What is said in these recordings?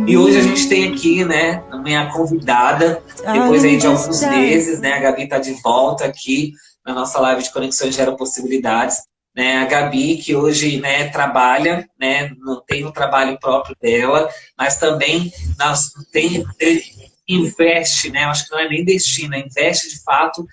E hoje a gente tem aqui, né, a minha convidada, depois aí de alguns meses, né, a Gabi está de volta aqui na nossa live de Conexões Geram Possibilidades, né, a Gabi que hoje, né, trabalha, né, tem um trabalho próprio dela, mas também investe, né, acho que não é nem destina, investe de fato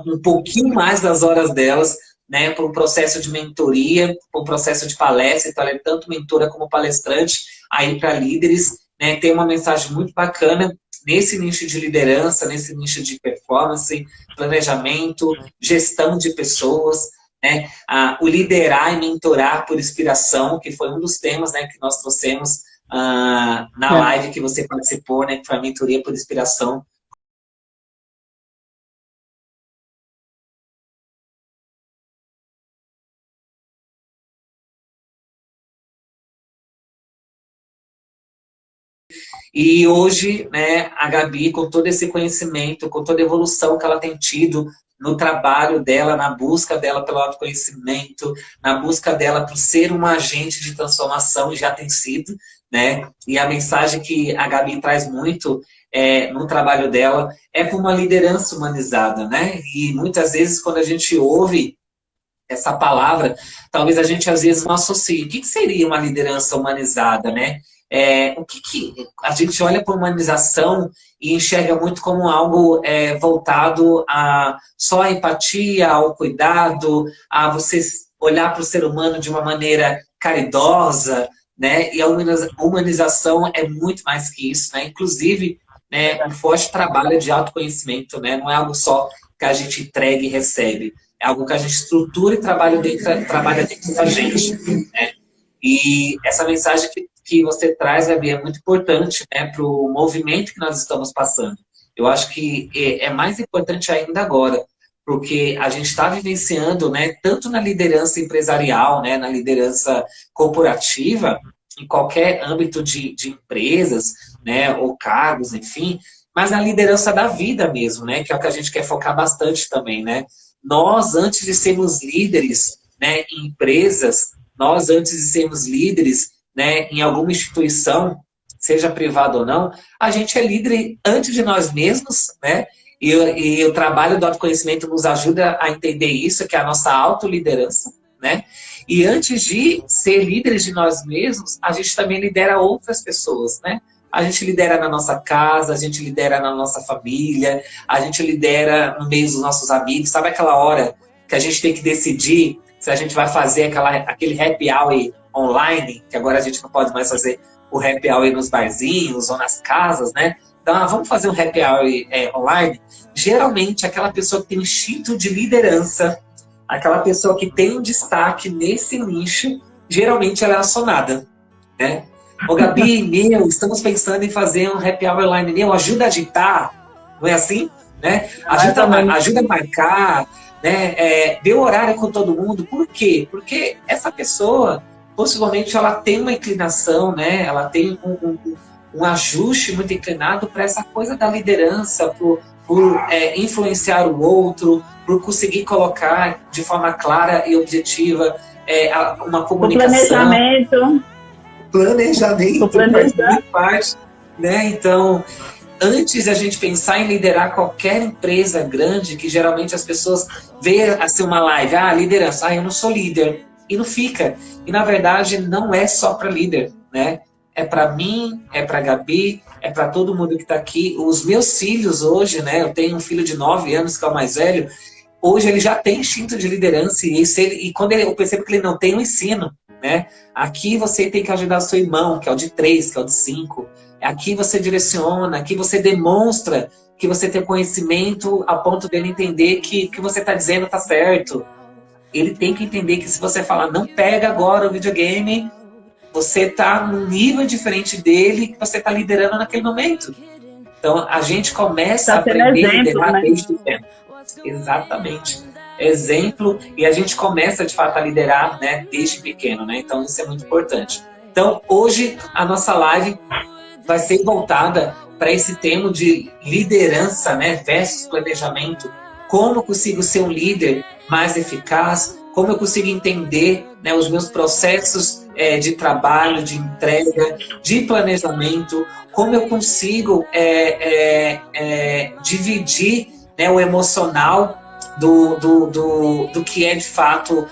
um pouquinho mais das horas delas, né, para um processo de mentoria, para um processo de palestra, então ela é tanto mentora como palestrante, aí para líderes, né, tem uma mensagem muito bacana nesse nicho de liderança, nesse nicho de performance, planejamento, gestão de pessoas, né, o liderar e mentorar por inspiração, que foi um dos temas, né, que nós trouxemos na live que você participou, né, que foi a mentoria por inspiração. E hoje, né, a Gabi, com todo esse conhecimento, com toda a evolução que ela tem tido no trabalho dela, na busca dela pelo autoconhecimento, na busca dela por ser uma agente de transformação, já tem sido, né? E a mensagem que a Gabi traz muito no trabalho dela é por uma liderança humanizada, né? E muitas vezes, quando a gente ouve essa palavra, talvez a gente às vezes não associe. O que seria uma liderança humanizada, né? O que a gente olha para a humanização e enxerga muito como algo voltado a só a empatia, ao cuidado, a você olhar para o ser humano de uma maneira caridosa, né? E a humanização é muito mais que isso, né? Inclusive, né, um forte trabalho de autoconhecimento, né? Não é algo só que a gente entrega e recebe. É algo que a gente estrutura e trabalha dentro da gente, né? E essa mensagem que você traz, Gabi, é muito importante, né, para o movimento que nós estamos passando. Eu acho que é mais importante ainda agora, porque a gente está vivenciando, né, tanto na liderança empresarial, né, na liderança corporativa, em qualquer âmbito de empresas, né, ou cargos, enfim, mas na liderança da vida mesmo, né, que é o que a gente quer focar bastante também, né? Nós, antes de sermos líderes, né, em empresas, nós, antes de sermos líderes, né, em alguma instituição, seja privada ou não, a gente é líder antes de nós mesmos, né? E o trabalho do autoconhecimento nos ajuda a entender isso, que é a nossa autoliderança, né? E antes de ser líderes de nós mesmos, a gente também lidera outras pessoas, né? A gente lidera na nossa casa, a gente lidera na nossa família, a gente lidera no meio dos nossos amigos. Sabe aquela hora que a gente tem que decidir se a gente vai fazer aquele happy hour online, que agora a gente não pode mais fazer o happy hour nos barzinhos ou nas casas, né? Então, vamos fazer um happy hour online? Geralmente, aquela pessoa que tem um instinto de liderança, aquela pessoa que tem um destaque nesse nicho, geralmente ela é acionada, né? Ô, Gabi, estamos pensando em fazer um happy hour online, ajuda a agitar, não é assim? Né? Ajuda a marcar, né? Dê o horário com todo mundo. Por quê? Porque essa pessoa, possivelmente, ela tem uma inclinação, né? Ela tem um ajuste muito inclinado para essa coisa da liderança, por influenciar o outro, por conseguir colocar de forma clara e objetiva uma comunicação. Planejamento faz muito parte, né? Então, antes da gente pensar em liderar qualquer empresa grande, que geralmente as pessoas veem assim uma live, liderança, eu não sou líder, e não fica. E na verdade não é só para líder, né? É para mim, é para a Gabi, é para todo mundo que está aqui. Os meus filhos hoje, né? Eu tenho um filho de 9 anos que é o mais velho. Hoje ele já tem instinto de liderança e quando eu percebo que ele não tem, eu ensino, né? Aqui você tem que ajudar o seu irmão, que é o de 3, que é o de 5. Aqui você direciona, aqui você demonstra que você tem conhecimento a ponto dele entender que o que você está dizendo está certo. Ele tem que entender que se você falar, não pega agora o videogame, você está num nível diferente dele que você está liderando naquele momento. Então, a gente começa a aprender a liderar desde o tempo. Exatamente. Exemplo, e a gente começa, de fato, a liderar, né, desde pequeno, né? Então, isso é muito importante. Então, hoje, a nossa live vai ser voltada para esse tema de liderança, né, versus planejamento. Como consigo ser um líder mais eficaz? como eu consigo entender, né, os meus processos de trabalho, de entrega, de planejamento, como eu consigo dividir, né, o emocional do que é de fato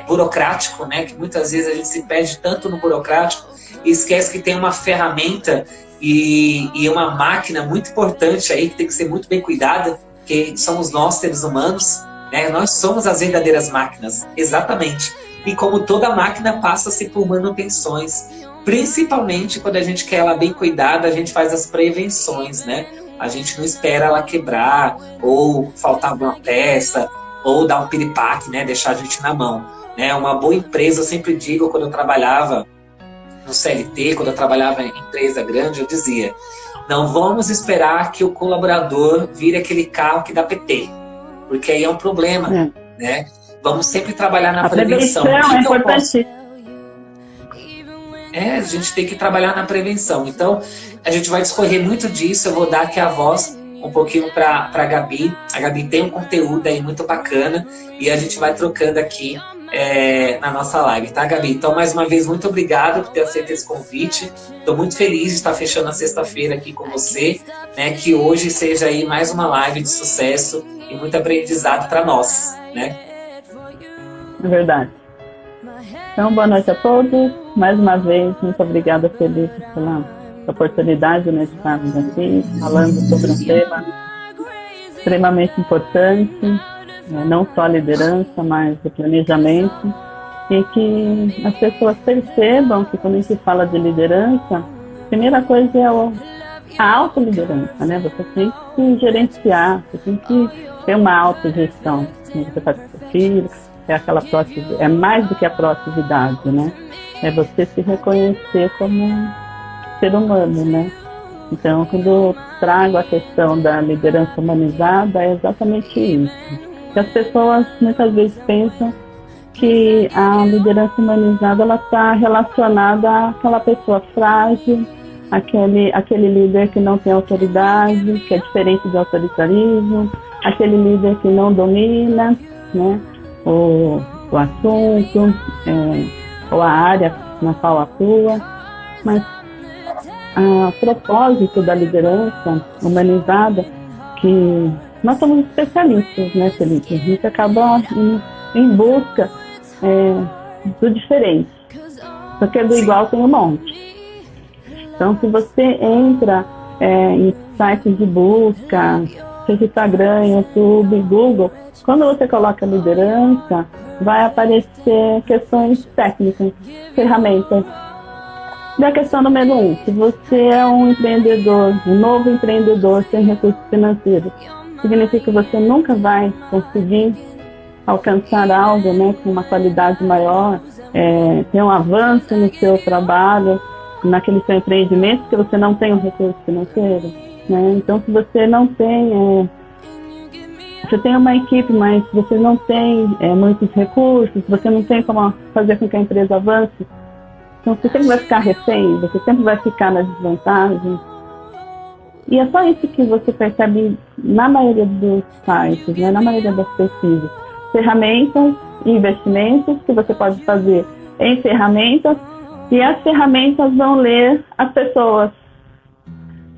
burocrático, né, que muitas vezes a gente se perde tanto no burocrático e esquece que tem uma ferramenta e uma máquina muito importante aí que tem que ser muito bem cuidada, que somos nós, seres humanos, né? Nós somos as verdadeiras máquinas, exatamente. E como toda máquina passa-se por manutenções, principalmente quando a gente quer ela bem cuidada, a gente faz as prevenções, né? A gente não espera ela quebrar, ou faltar alguma peça, ou dar um piripaque, né? Deixar a gente na mão, né? Uma boa empresa, eu sempre digo, quando eu trabalhava no CLT, quando eu trabalhava em empresa grande, eu dizia: não vamos esperar que o colaborador vire aquele carro que dá PT, porque aí é um problema, né? Vamos sempre trabalhar na prevenção. É importante. A gente tem que trabalhar na prevenção. Então, a gente vai discorrer muito disso. Eu vou dar aqui a voz um pouquinho para a Gabi. A Gabi tem um conteúdo aí muito bacana e a gente vai trocando aqui na nossa live, tá, Gabi? Então, mais uma vez, muito obrigado por ter aceito esse convite. Estou muito feliz de estar fechando a sexta-feira aqui com você, né? Que hoje seja aí mais uma live de sucesso e muito aprendizado para nós, né? É verdade. Então, boa noite a todos. Mais uma vez, muito obrigada, Felipe, pela oportunidade, né, de estarmos aqui falando sobre um tema extremamente importante, né, não só a liderança, mas o planejamento, e que as pessoas percebam que quando a gente fala de liderança, a primeira coisa é a autoliderança, né? Você tem que gerenciar, você tem que ter uma autogestão, né? Você faz com seu filho, é mais do que a proatividade, né? É você se reconhecer como ser humano, né? Então, quando eu trago a questão da liderança humanizada, é exatamente isso. Que as pessoas muitas vezes pensam que a liderança humanizada ela está relacionada àquela pessoa frágil, aquele líder que não tem autoridade, que é diferente do autoritarismo, aquele líder que não domina, né, o assunto, ou a área na qual atua. Mas a propósito da liderança humanizada, que nós somos especialistas, né, Felipe? A gente acaba em busca do diferente, porque do igual tem um monte. Então, se você entra em sites de busca, seja Instagram, YouTube, Google, quando você coloca liderança, vai aparecer questões técnicas, ferramentas. E a questão número 1, se você é um empreendedor, um novo empreendedor sem recursos financeiros, significa que você nunca vai conseguir alcançar algo, né, com uma qualidade maior, ter um avanço no seu trabalho, naquele seu empreendimento, porque você não tem um recurso financeiro, né? Então, se você não tem, você tem uma equipe, mas você não tem muitos recursos, você não tem como fazer com que a empresa avance, então você sempre vai ficar refém, você sempre vai ficar na desvantagem. E é só isso que você percebe na maioria dos sites, né, na maioria das pesquisas. Ferramentas e investimentos que você pode fazer em ferramentas, e as ferramentas vão ler as pessoas,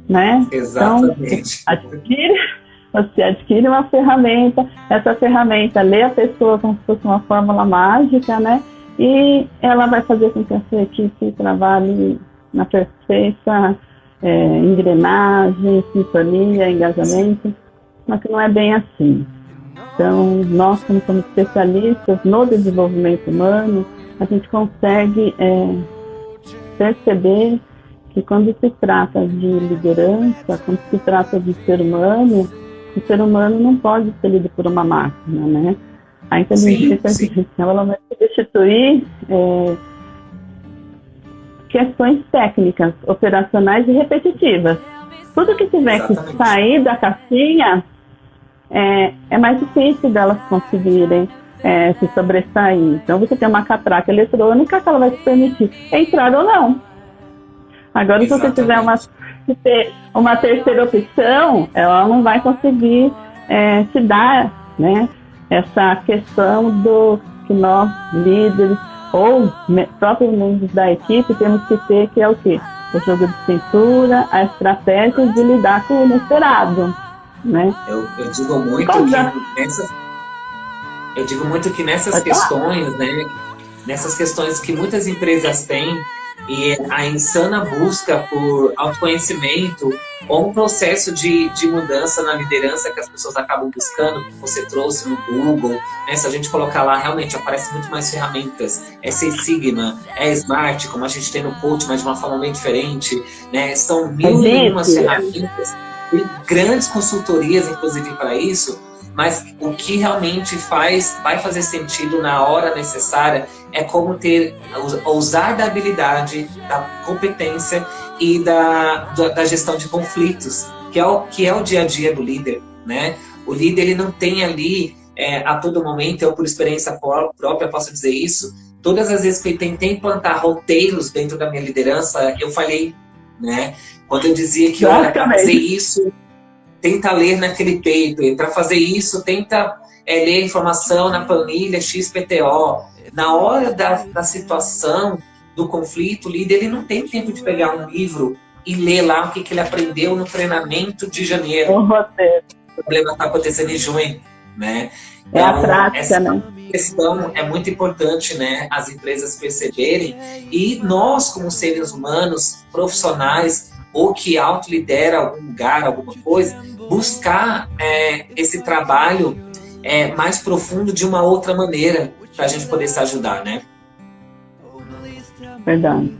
né? Exatamente. Então, você adquire uma ferramenta, essa ferramenta lê a pessoa como se fosse uma fórmula mágica, né? E ela vai fazer com que a sua equipe trabalhe na perfeita engrenagem, sintonia, engajamento, mas que não é bem assim. Então, nós, como somos especialistas no desenvolvimento humano, a gente consegue perceber que quando se trata de liderança, quando se trata de ser humano, o ser humano não pode ser lido por uma máquina, né? A inteligência artificial ela vai substituir questões técnicas, operacionais e repetitivas. Tudo que tiver que sair da caixinha é mais difícil delas conseguirem se sobressair. Então, você tem uma catraca eletrônica que ela vai te permitir entrar ou não. Agora, se você tiver uma terceira opção, ela não vai conseguir te dar, né, essa questão que nós, líderes, ou próprios membros da equipe, temos que ter, que é o quê? O jogo de cintura, a estratégia de lidar com o inesperado, né? Eu digo muito que nessas questões, né? Nessas questões que muitas empresas têm, e a insana busca por autoconhecimento ou um processo de mudança na liderança que as pessoas acabam buscando, que você trouxe no Google, né? Se a gente colocar lá, realmente aparece muito mais ferramentas. É Six Sigma, é Smart, como a gente tem no Coach, mas de uma forma bem diferente, né? São 1001 ferramentas, e grandes consultorias, inclusive, para isso. Mas o que realmente vai fazer sentido na hora necessária é como usar da habilidade, da competência e da gestão de conflitos, que é o dia a dia do líder, né? O líder, ele não tem ali, a todo momento, eu por experiência própria posso dizer isso, todas as vezes que eu tentei implantar roteiros dentro da minha liderança, eu falhei, né? Quando eu dizia que, olha, para fazer isso, tenta ler naquele paper, para fazer isso, tenta ler informação na planilha XPTO. Na hora da situação, do conflito, o líder, ele não tem tempo de pegar um livro e ler lá o que ele aprendeu no treinamento de janeiro. O problema está acontecendo em junho, né? Então, a prática, essa né? questão é muito importante, né? As empresas perceberem, e nós, como seres humanos, profissionais, ou que autolidera algum lugar, alguma coisa, buscar esse trabalho mais profundo de uma outra maneira, para a gente poder se ajudar, né? Verdade.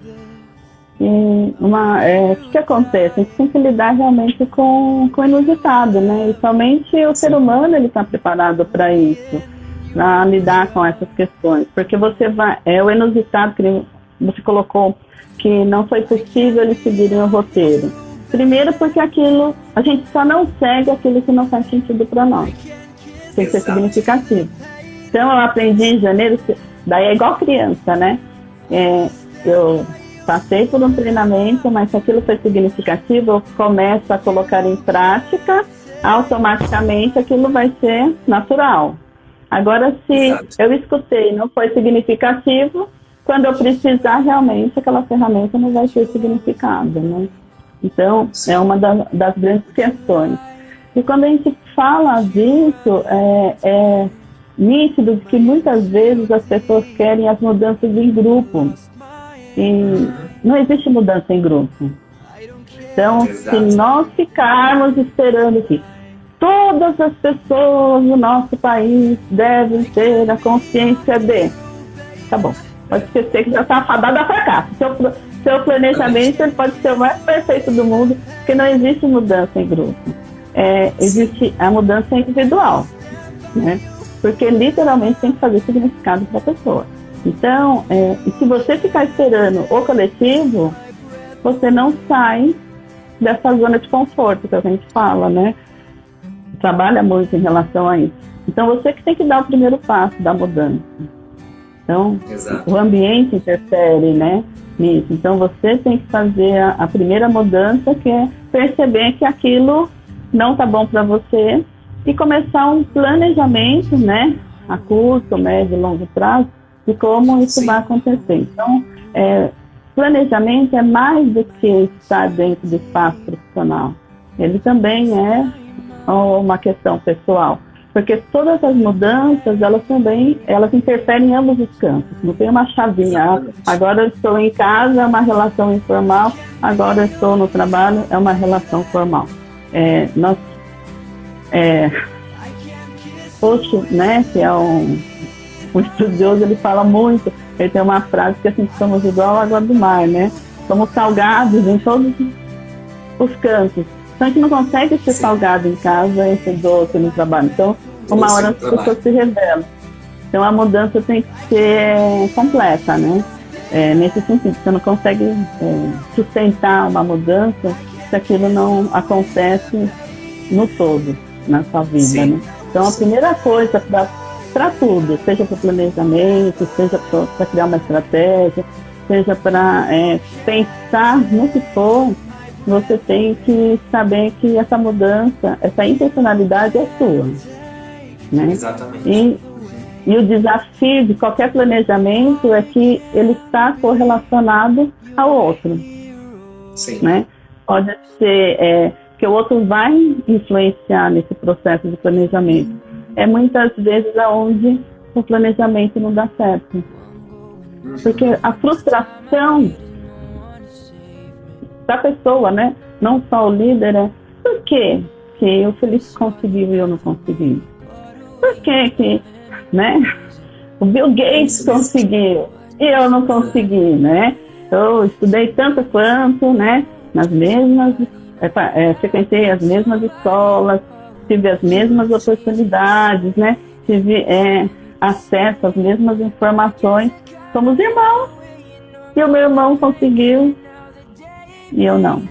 E o que acontece? A gente tem que lidar realmente com o inusitado, né? E somente o ser humano está preparado para isso, para lidar com essas questões. Porque o inusitado que você colocou, que não foi possível eles seguirem o roteiro. Primeiro porque a gente só não segue aquilo que não faz sentido para nós. Tem que ser significativo. Então eu aprendi em janeiro, daí é igual criança, né? Eu passei por um treinamento, mas se aquilo foi significativo, eu começo a colocar em prática, automaticamente aquilo vai ser natural. Agora, se eu escutei e não foi significativo, quando eu precisar, realmente, aquela ferramenta não vai ter significado, né? Então, é uma das grandes questões. E quando a gente fala disso, é nítido que muitas vezes as pessoas querem as mudanças em grupo. E não existe mudança em grupo. Então, se nós ficarmos esperando que todas as pessoas no nosso país devem ter a consciência de... Tá bom. Pode esquecer que já está fadada a fracasso. Seu planejamento ele pode ser o mais perfeito do mundo, porque não existe mudança em grupo. Existe a mudança individual, né? Porque literalmente tem que fazer significado para a pessoa. Então, e se você ficar esperando o coletivo, você não sai dessa zona de conforto que a gente fala, né? Trabalha muito em relação a isso. Então, você que tem que dar o primeiro passo da mudança. Então, o ambiente interfere, né, nisso. Então, você tem que fazer a primeira mudança, que é perceber que aquilo não está bom para você e começar um planejamento, né, a curto, médio e longo prazo, de como isso vai acontecer. Então, planejamento é mais do que estar dentro do espaço profissional. Ele também é uma questão pessoal. Porque todas as mudanças, elas interferem em ambos os campos. Não tem uma chavinha. Agora eu estou em casa, é uma relação informal. Agora eu estou no trabalho, é uma relação formal. Osho, né, que é um estudioso, ele fala muito. Ele tem uma frase que assim, somos igual à água do mar, né? Somos salgados em todos os cantos. Então a gente não consegue ser salgado em casa e ser doce no trabalho. Então, uma hora as pessoas se revelam. Então a mudança tem que ser completa, né? Nesse sentido, você não consegue sustentar uma mudança se aquilo não acontece no todo, na sua vida, né? Então a primeira coisa para tudo, seja para o planejamento, seja para criar uma estratégia, seja para pensar no que for, você tem que saber que essa mudança, essa intencionalidade é sua, né? Exatamente. E o desafio de qualquer planejamento é que ele está correlacionado ao outro. Sim. Né? Pode ser que o outro vai influenciar nesse processo de planejamento. É muitas vezes aonde o planejamento não dá certo. Porque a frustração da pessoa, né? Não só o líder, por quê que o Felipe conseguiu e eu não consegui? Por que né? O Bill Gates conseguiu e eu não consegui, né? Eu estudei tanto quanto, né? Nas mesmas, frequentei as mesmas escolas, tive as mesmas oportunidades, né? Tive acesso às mesmas informações. Somos irmãos. E o meu irmão conseguiu e eu não,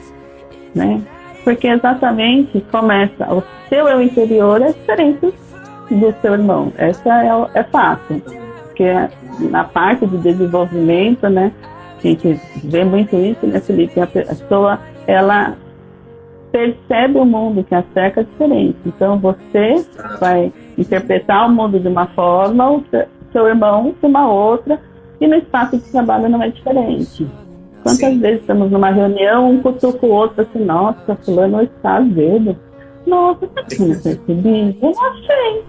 né? Porque exatamente começa, o seu eu interior é diferente do seu irmão. Essa é fácil. Porque na parte de desenvolvimento, né? A gente vê muito isso, né, Felipe? A pessoa, ela percebe o mundo que a cerca diferente. Então, você vai interpretar o mundo de uma forma, o seu irmão de uma outra, e no espaço de trabalho não é diferente. Quantas vezes estamos numa reunião, um cutuca o outro assim, nossa, fulano está azedo. Nossa, eu não percebi, eu não achei.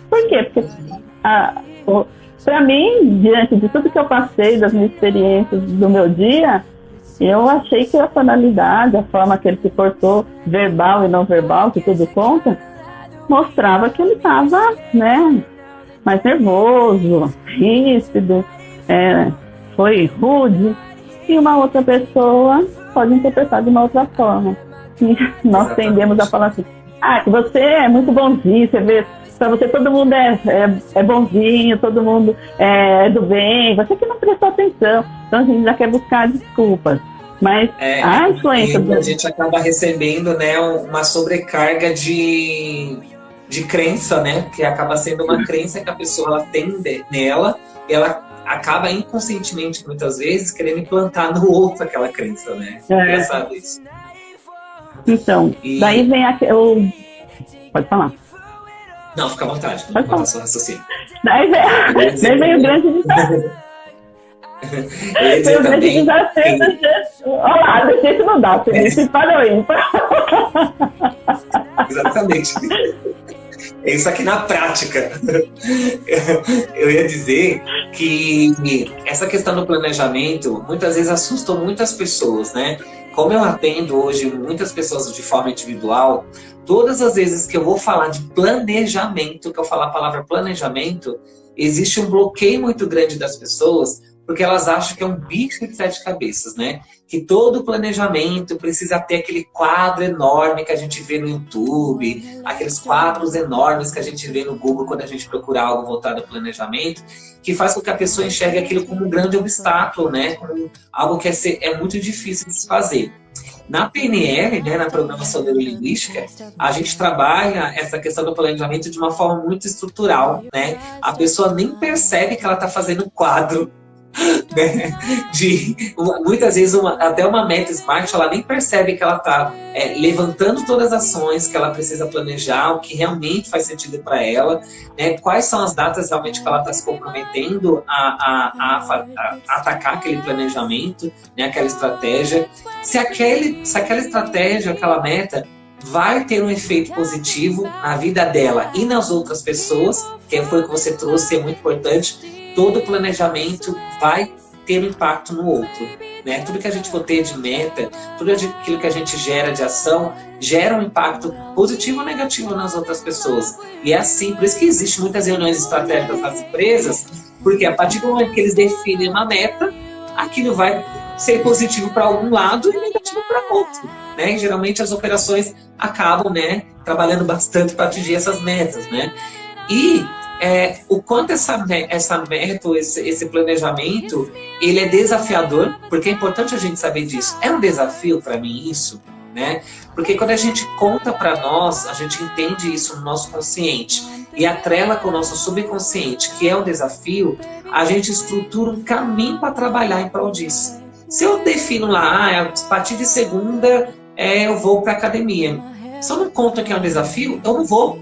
Por quê? Porque para mim, diante de tudo que eu passei, das minhas experiências do meu dia, eu achei que a tonalidade, a forma que ele se portou, verbal e não verbal, que tudo conta, mostrava que ele estava, né, mais nervoso, ríspido, foi rude. E uma outra pessoa pode interpretar de uma outra forma. E nós tendemos a falar assim, que você é muito bonzinho, você vê, para você todo mundo é bonzinho, todo mundo é do bem, você que não prestou atenção. Então a gente já quer buscar desculpas. Mas a influência a gente acaba recebendo, né, uma sobrecarga de crença, né? Que acaba sendo uma crença que a pessoa ela tem nela, e ela acaba inconscientemente, muitas vezes, querendo implantar no outro aquela crença, né? Engraçado isso. Então, daí vem Pode falar. Não, fica à vontade. Pode falar. Seu raciocínio. Daí vem o grande desafio. O grande desafio do Jesus. Olá, do jeito não dá, Felipe. Parou aí. Exatamente. É isso aqui na prática. Eu ia dizer que essa questão do planejamento muitas vezes assusta muitas pessoas, né? Como eu atendo hoje muitas pessoas de forma individual, todas as vezes que eu vou falar de planejamento, que eu falar a palavra planejamento, existe um bloqueio muito grande das pessoas, porque elas acham que é um bicho de 7 cabeças, né? Que todo planejamento precisa ter aquele quadro enorme que a gente vê no YouTube, aqueles quadros enormes que a gente vê no Google quando a gente procura algo voltado ao planejamento, que faz com que a pessoa enxergue aquilo como um grande obstáculo, né? Como algo que é muito difícil de se fazer. Na PNL, né, na Programação Neurolinguística, a gente trabalha essa questão do planejamento de uma forma muito estrutural, né? A pessoa nem percebe que ela está fazendo um quadro, né? Muitas vezes até uma meta SMART, ela nem percebe que ela está levantando todas as ações que ela precisa planejar, o que realmente faz sentido para ela, né? Quais são as datas realmente que ela está se comprometendo a atacar aquele planejamento, né? Aquela estratégia, se aquela estratégia, aquela meta vai ter um efeito positivo na vida dela e nas outras pessoas, que foi o que você trouxe, é muito importante. Todo planejamento vai ter um impacto no outro, né? Tudo que a gente for ter de meta, tudo aquilo que a gente gera de ação, gera um impacto positivo ou negativo nas outras pessoas. E é assim, por isso que existe muitas reuniões estratégicas nas empresas, porque a partir do momento que eles definem uma meta, aquilo vai ser positivo para algum lado e negativo para outro, né? E geralmente as operações acabam, né, trabalhando bastante para atingir essas metas, né? E o quanto essa meta, esse planejamento, ele é desafiador, porque é importante a gente saber disso. É um desafio para mim isso, né? Porque quando a gente conta para nós, a gente entende isso no nosso consciente e atrela com o nosso subconsciente, que é um desafio, a gente estrutura um caminho para trabalhar em prol disso. Se eu defino lá, a partir de segunda eu vou para a academia. Se eu não conto que é um desafio, eu não vou.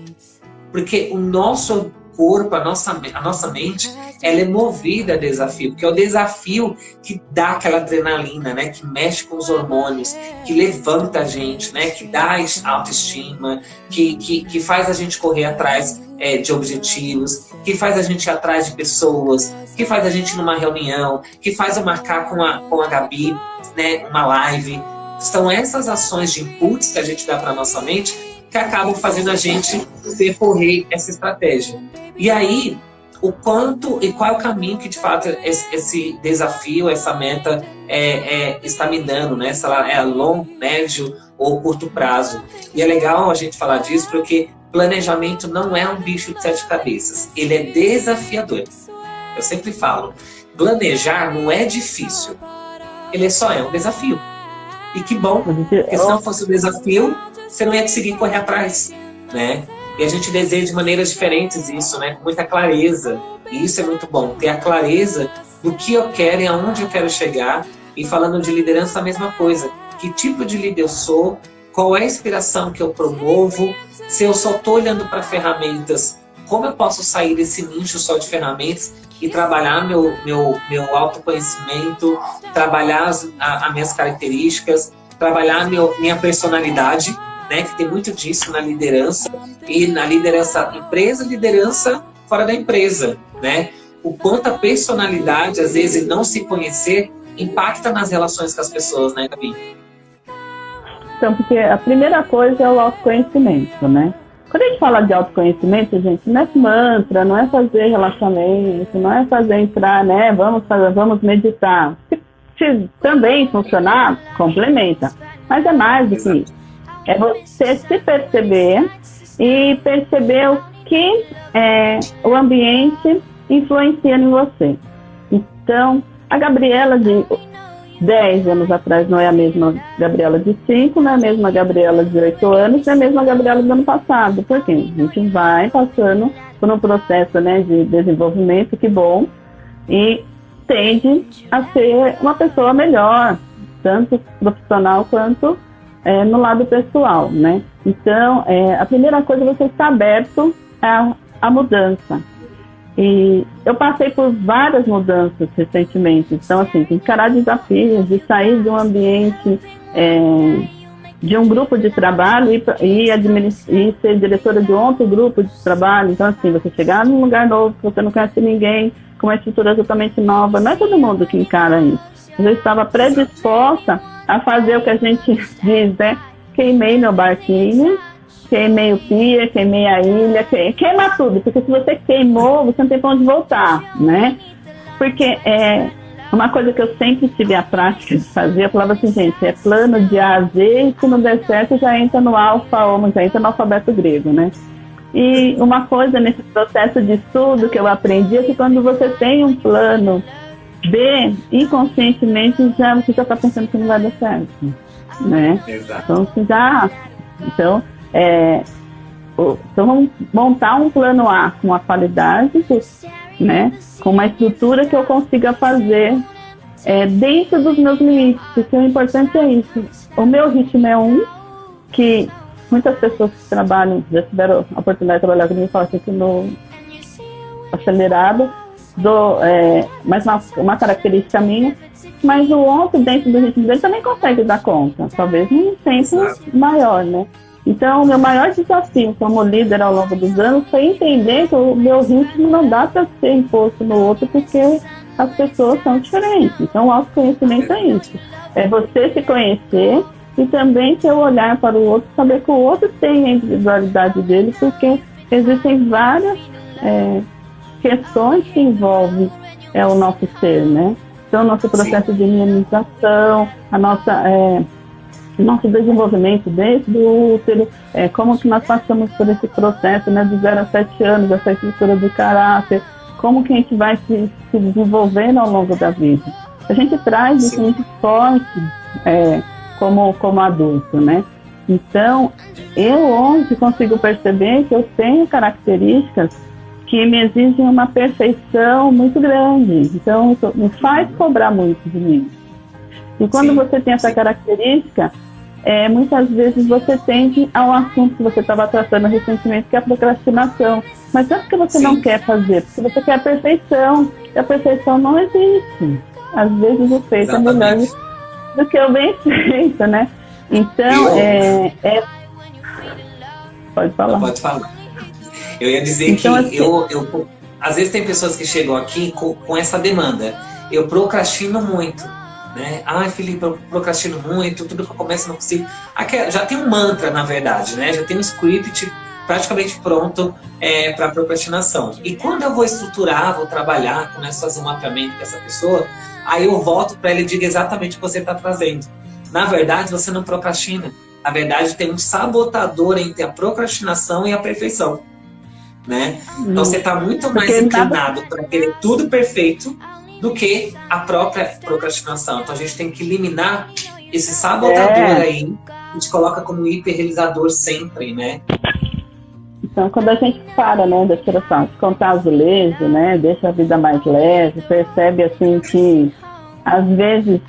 Porque o nosso corpo, a nossa mente, ela é movida a desafio, porque é o desafio que dá aquela adrenalina, né? Que mexe com os hormônios, que levanta a gente, né? Que dá autoestima, que faz a gente correr atrás de objetivos, que faz a gente ir atrás de pessoas, que faz a gente ir numa reunião, que faz eu marcar com a Gabi, né? Uma live. São essas ações de inputs que a gente dá para nossa mente que acabam fazendo a gente percorrer essa estratégia. E aí, o quanto e qual é o caminho que, de fato, esse desafio, essa meta está me dando, né? Se ela é a longo, médio ou curto prazo. E é legal a gente falar disso, porque planejamento não é um bicho de 7 cabeças. Ele é desafiador. Eu sempre falo, planejar não é difícil. Ele só é um desafio. E que bom, porque se não fosse um desafio, você não ia conseguir correr atrás, né? E a gente deseja de maneiras diferentes isso, né? Com muita clareza. E isso é muito bom, ter a clareza do que eu quero e aonde eu quero chegar. E falando de liderança, a mesma coisa. Que tipo de líder eu sou? Qual é a inspiração que eu promovo? Se eu só estou olhando para ferramentas, como eu posso sair desse nicho só de ferramentas e trabalhar meu autoconhecimento, trabalhar as minhas características, trabalhar minha personalidade, né, que tem muito disso na liderança, e na liderança empresa, liderança fora da empresa, né? O quanto a personalidade, às vezes, não se conhecer, impacta nas relações com as pessoas, né, Gabi? Então, porque a primeira coisa é o autoconhecimento, né? Quando a gente fala de autoconhecimento, gente, não é mantra, não é fazer relacionamento, não é fazer entrar, né? Vamos meditar. Se também funcionar, complementa. Mas é mais do que isso. É você se perceber e perceber o que o ambiente influencia em você. Então, a Gabriela de 10 anos atrás não é a mesma Gabriela de 5, não é a mesma Gabriela de 8 anos, não é a mesma Gabriela do ano passado. Por quê? A gente vai passando por um processo, né, de desenvolvimento, que bom, e tende a ser uma pessoa melhor, tanto profissional quanto no lado pessoal, né? Então, a primeira coisa é você estar aberto à mudança. E eu passei por várias mudanças recentemente. Então, assim, de encarar desafios, de sair de um ambiente, de um grupo de trabalho e ser diretora de outro grupo de trabalho. Então, assim, você chegar num lugar novo, você não conhece ninguém, com uma estrutura totalmente nova. Não é todo mundo que encara isso. Eu estava predisposta a fazer o que a gente diz, né? Queimei meu barquinho, queimei o pia, queimei a ilha, queima tudo, porque se você queimou, você não tem para onde voltar, né? Porque uma coisa que eu sempre tive a prática de fazer, eu falava assim, gente, é plano de A a Z, e se não der certo, já entra no alfa, já entra no alfabeto grego, né? E uma coisa nesse processo de estudo que eu aprendi é que quando você tem um plano B, inconscientemente você já está pensando que não vai dar certo, né? Exato. Então, vamos montar um plano A com a qualidade, né? Com uma estrutura que eu consiga fazer dentro dos meus limites, porque o importante é isso. O meu ritmo é que muitas pessoas que trabalham, já tiveram a oportunidade de trabalhar comigo, falam assim, no acelerado, mas uma característica minha, mas o outro dentro do ritmo dele também consegue dar conta, talvez num tempo maior, né? Então, o meu maior desafio como líder ao longo dos anos foi entender que o meu ritmo não dá para ser imposto no outro, porque as pessoas são diferentes. Então, o autoconhecimento é isso. É você se conhecer e também ter o olhar para o outro, saber que o outro tem a individualidade dele, porque existem várias questões que envolvem o nosso ser, né? Então, o nosso processo de minimização, nosso desenvolvimento desde o útero, como que nós passamos por esse processo, né, de 0 a 7 anos, essa estrutura do caráter, como que a gente vai se desenvolvendo ao longo da vida. A gente traz isso muito forte como adulto, né? Então, eu hoje consigo perceber que eu tenho características que me exigem uma perfeição muito grande. Então, me faz cobrar muito de mim. E quando você tem essa característica, muitas vezes você tende ao assunto que você estava tratando recentemente, que é a procrastinação. Mas não é porque você não quer fazer, porque você quer a perfeição. E a perfeição não existe. Às vezes o feito é melhor do que o bem feito, né? Então, Pode falar. Pode falar. Eu ia dizer então, que assim, às vezes tem pessoas que chegam aqui com essa demanda. Eu procrastino muito, né? Felipe, eu procrastino muito, tudo que eu começo não consigo. Já tem um mantra, na verdade, né? Já tem um script praticamente pronto para procrastinação. E quando eu vou estruturar, vou trabalhar, começo a fazer um mapeamento com essa pessoa, aí eu volto para ele e digo exatamente o que você está trazendo. Na verdade, você não procrastina. Na verdade, tem um sabotador entre a procrastinação e a perfeição, né? Então, você está muito mais inclinado para querer tudo perfeito do que a própria procrastinação. Então, a gente tem que eliminar esse sabotador aí, a gente coloca como hiperrealizador sempre, né? Então, quando a gente para, né, da tiração, de contar azulejo, né, deixa a vida mais leve, percebe, assim, que às vezes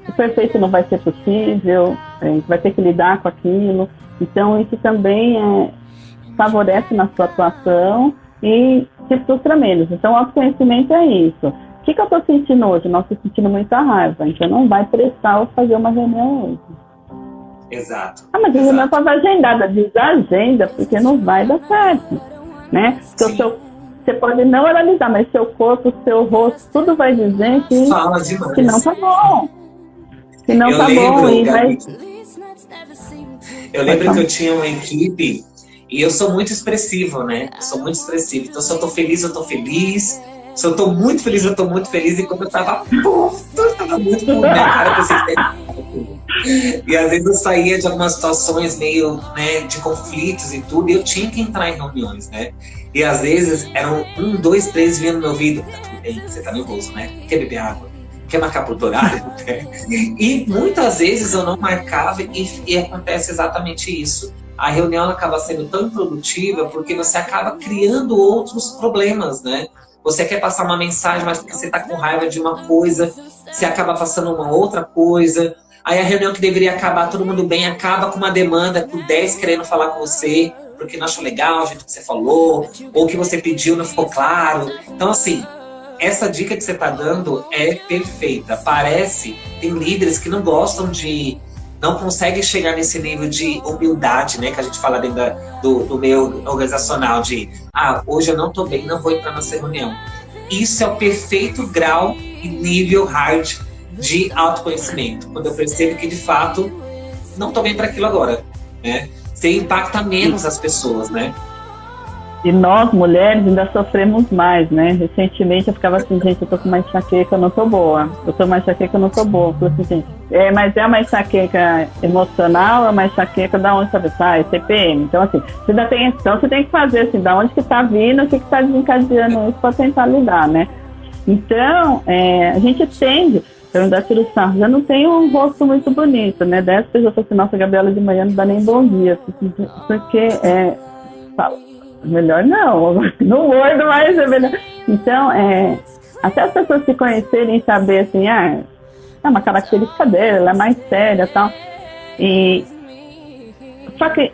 o perfeito não vai ser possível, a gente vai ter que lidar com aquilo. Então, isso também favorece na sua atuação e se frustra menos. Então, o autoconhecimento é isso. O que eu estou sentindo hoje? Não estou sentindo muita raiva, então não vai prestar ou fazer uma reunião hoje. Exato. Mas a reunião estava agendada, desagenda, porque não vai dar certo, né? Você pode não analisar, mas seu corpo, seu rosto, tudo vai dizer que não tá bom. Que não tá bom. Eu lembro que eu tinha uma equipe e eu sou muito expressivo, né? Eu sou muito expressivo. Então, se eu tô feliz, eu tô feliz. Se eu tô muito feliz, eu tô muito feliz. E quando eu tava muito com minha cara, e às vezes eu saía de algumas situações meio, né, de conflitos e tudo, e eu tinha que entrar em reuniões, né? E às vezes eram 1, 2, 3 vindo no meu ouvido. Tá tudo bem, você tá nervoso, né? Quer beber água? Quer marcar por horário? E muitas vezes eu não marcava e acontece exatamente isso. A reunião acaba sendo tão improdutiva porque você acaba criando outros problemas, né? Você quer passar uma mensagem, mas porque você tá com raiva de uma coisa, você acaba passando uma outra coisa. Aí a reunião que deveria acabar todo mundo bem, acaba com uma demanda, com 10 querendo falar com você, porque não achou legal o jeito que você falou, ou que você pediu não ficou claro. Então, assim, essa dica que você está dando é perfeita. Tem líderes que não gostam não conseguem chegar nesse nível de humildade, né, que a gente fala dentro do meio organizacional, hoje eu não estou bem, não vou entrar nessa reunião. Isso é o perfeito grau e nível hard de autoconhecimento, quando eu percebo que de fato não estou bem para aquilo agora, né? Você impacta menos as pessoas, né? E nós, mulheres, ainda sofremos mais, né? Recentemente eu ficava assim, gente, eu tô com uma enxaqueca, eu não tô boa. Eu tô com uma enxaqueca, eu não tô boa. Eu falei assim, gente, mas é uma enxaqueca emocional, é uma enxaqueca da onde sabe? É TPM. Então, assim, você tem que fazer assim, da onde que tá vindo, o que tá desencadeando isso pra tentar lidar, né? Então, a gente tende, eu ainda tiro sarro, já não tem um rosto muito bonito, né? 10 pessoas falam assim, nossa, Gabriela de manhã não dá nem bom dia, porque melhor não mordo, mas é melhor. Então, até as pessoas se conhecerem e saber assim, é uma característica dela, ela é mais séria e tal. Só que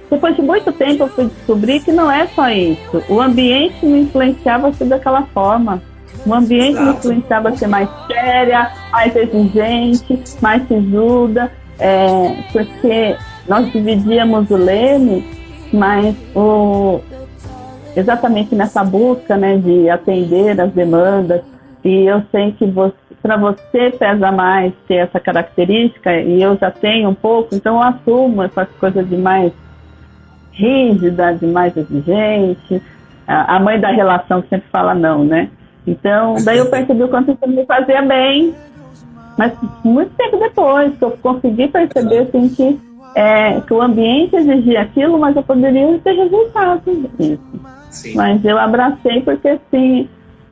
depois de muito tempo eu fui descobrir que não é só isso. O ambiente me influenciava a ser daquela forma. O ambiente me influenciava a ser mais séria, mais exigente, mais sisuda, porque nós dividíamos o leme, mas exatamente nessa busca, né, de atender as demandas, e eu sei que para você pesa mais ter essa característica, e eu já tenho um pouco, então eu assumo essas coisas de mais rígida, de mais exigente, a mãe da relação que sempre fala não, né? Então, daí eu percebi o quanto isso me fazia bem, mas muito tempo depois, que eu consegui perceber assim, que o ambiente exigia aquilo, mas eu poderia ter resultado disso. Sim. Mas eu abracei porque, assim,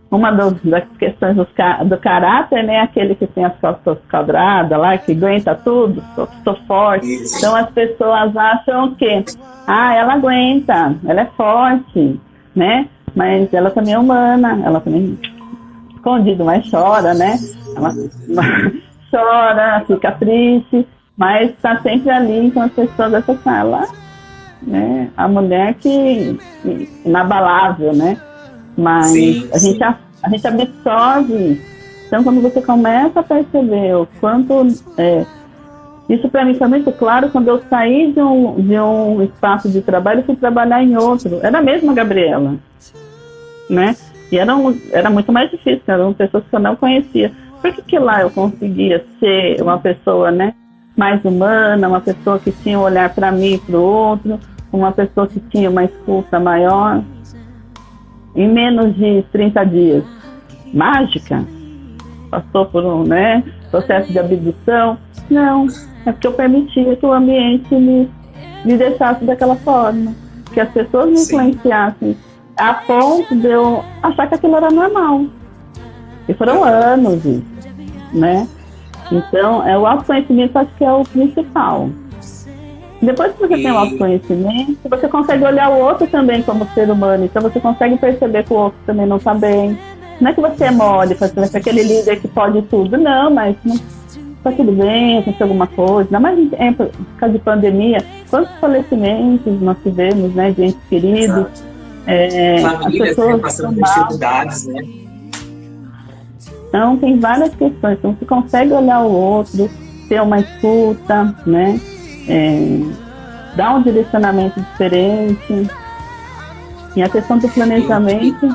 uma das questões do caráter, né, aquele que tem as costas quadradas lá, que aguenta tudo, sou forte. Isso. Então as pessoas acham que, ela aguenta, ela é forte, né? Mas ela também é humana, ela também escondido, mas chora, né? Ela chora, fica triste. mas está sempre ali com as pessoas dessa sala, né? A mulher que inabalável, né? Mas sim, a gente absorve. Então, quando você começa a perceber o quanto... isso para mim foi muito claro quando eu saí de um espaço de trabalho e fui trabalhar em outro. Era a mesma Gabriela, né? E era muito mais difícil, eram pessoas que eu não conhecia. Por que lá eu conseguia ser uma pessoa, né, mais humana, uma pessoa que tinha um olhar para mim e para o outro, uma pessoa que tinha uma escuta maior? Em menos de 30 dias. Mágica? Passou por um, né, processo de abdução? Não, é porque eu permitia que o ambiente me deixasse daquela forma, que as pessoas me influenciassem a ponto de eu achar que aquilo era normal. E foram anos isso, né? Então, o autoconhecimento acho que é o principal. Depois que você tem o autoconhecimento, você consegue olhar o outro também como ser humano, então você consegue perceber que o outro também não está bem. Não é que você é mole, você é aquele líder que pode tudo, não, mas não está tudo bem, aconteceu alguma coisa. Ainda mais em época de pandemia, quantos falecimentos nós tivemos, né, de entes queridos. Famílias passando por dificuldades, né? Então, tem várias questões. Então, você consegue olhar o outro, ter uma escuta, né? Dar um direcionamento diferente. E a questão do planejamento...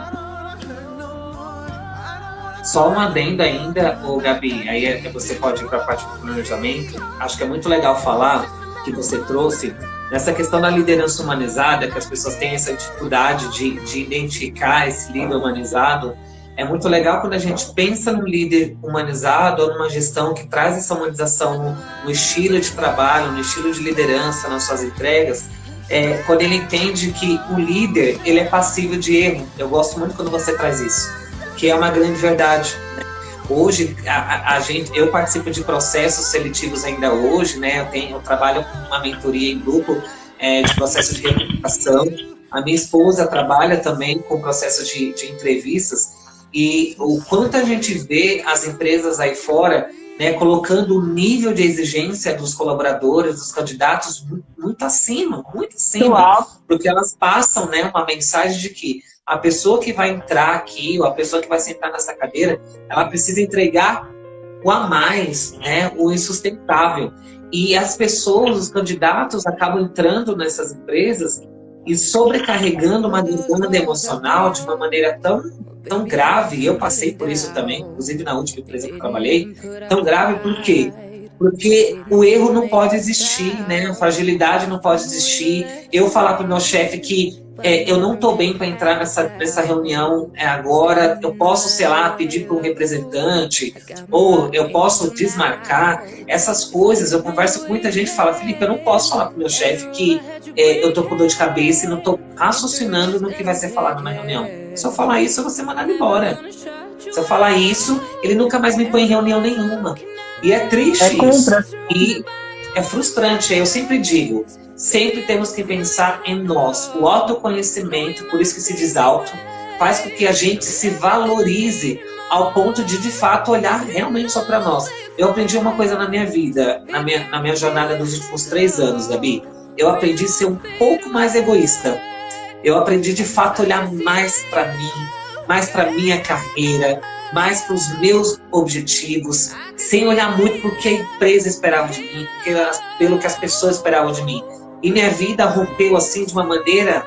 Só uma adenda ainda, Gabi, aí você pode ir para a parte do planejamento. Acho que é muito legal falar que você trouxe nessa questão da liderança humanizada, que as pessoas têm essa dificuldade de identificar esse líder humanizado. É muito legal quando a gente pensa num líder humanizado ou numa gestão que traz essa humanização no estilo de trabalho, no estilo de liderança, nas suas entregas, quando ele entende que o líder ele é passível de erro. Eu gosto muito quando você traz isso, que é uma grande verdade, né? Hoje, eu participo de processos seletivos ainda hoje, né? Eu trabalho com uma mentoria em grupo de processo de recrutação. A minha esposa trabalha também com processo de entrevistas. E o quanto a gente vê as empresas aí fora, né, colocando o nível de exigência dos colaboradores, dos candidatos, muito acima, porque elas passam, né, uma mensagem de que a pessoa que vai entrar aqui, ou a pessoa que vai sentar nessa cadeira, ela precisa entregar o a mais, né, o insustentável. E as pessoas, os candidatos, acabam entrando nessas empresas e sobrecarregando uma demanda emocional de uma maneira tão grave. Eu passei por isso também, inclusive na última empresa que eu trabalhei. Tão grave por quê? Porque o erro não pode existir, né? A fragilidade não pode existir. Eu falar para o meu chefe que eu não estou bem para entrar nessa reunião agora, eu posso, sei lá, pedir para um representante, ou eu posso desmarcar. Essas coisas, eu converso com muita gente e falo, Felipe, eu não posso falar para o meu chefe que eu estou com dor de cabeça e não estou raciocinando no que vai ser falado na reunião. Se eu falar isso, eu vou ser mandado embora. Se eu falar isso, ele nunca mais me põe em reunião nenhuma. E é triste isso. E é frustrante. Eu sempre digo, sempre temos que pensar em nós. O autoconhecimento, por isso que se diz auto, faz com que a gente se valorize ao ponto de fato, olhar realmente só para nós. Eu aprendi uma coisa na minha vida, na minha jornada dos últimos 3 anos, Gabi. Eu aprendi a ser um pouco mais egoísta. Eu aprendi, de fato, olhar mais para mim, mais para minha carreira, mais para os meus objetivos, sem olhar muito para o que a empresa esperava de mim, pelo que as pessoas esperavam de mim. E minha vida rompeu assim de uma maneira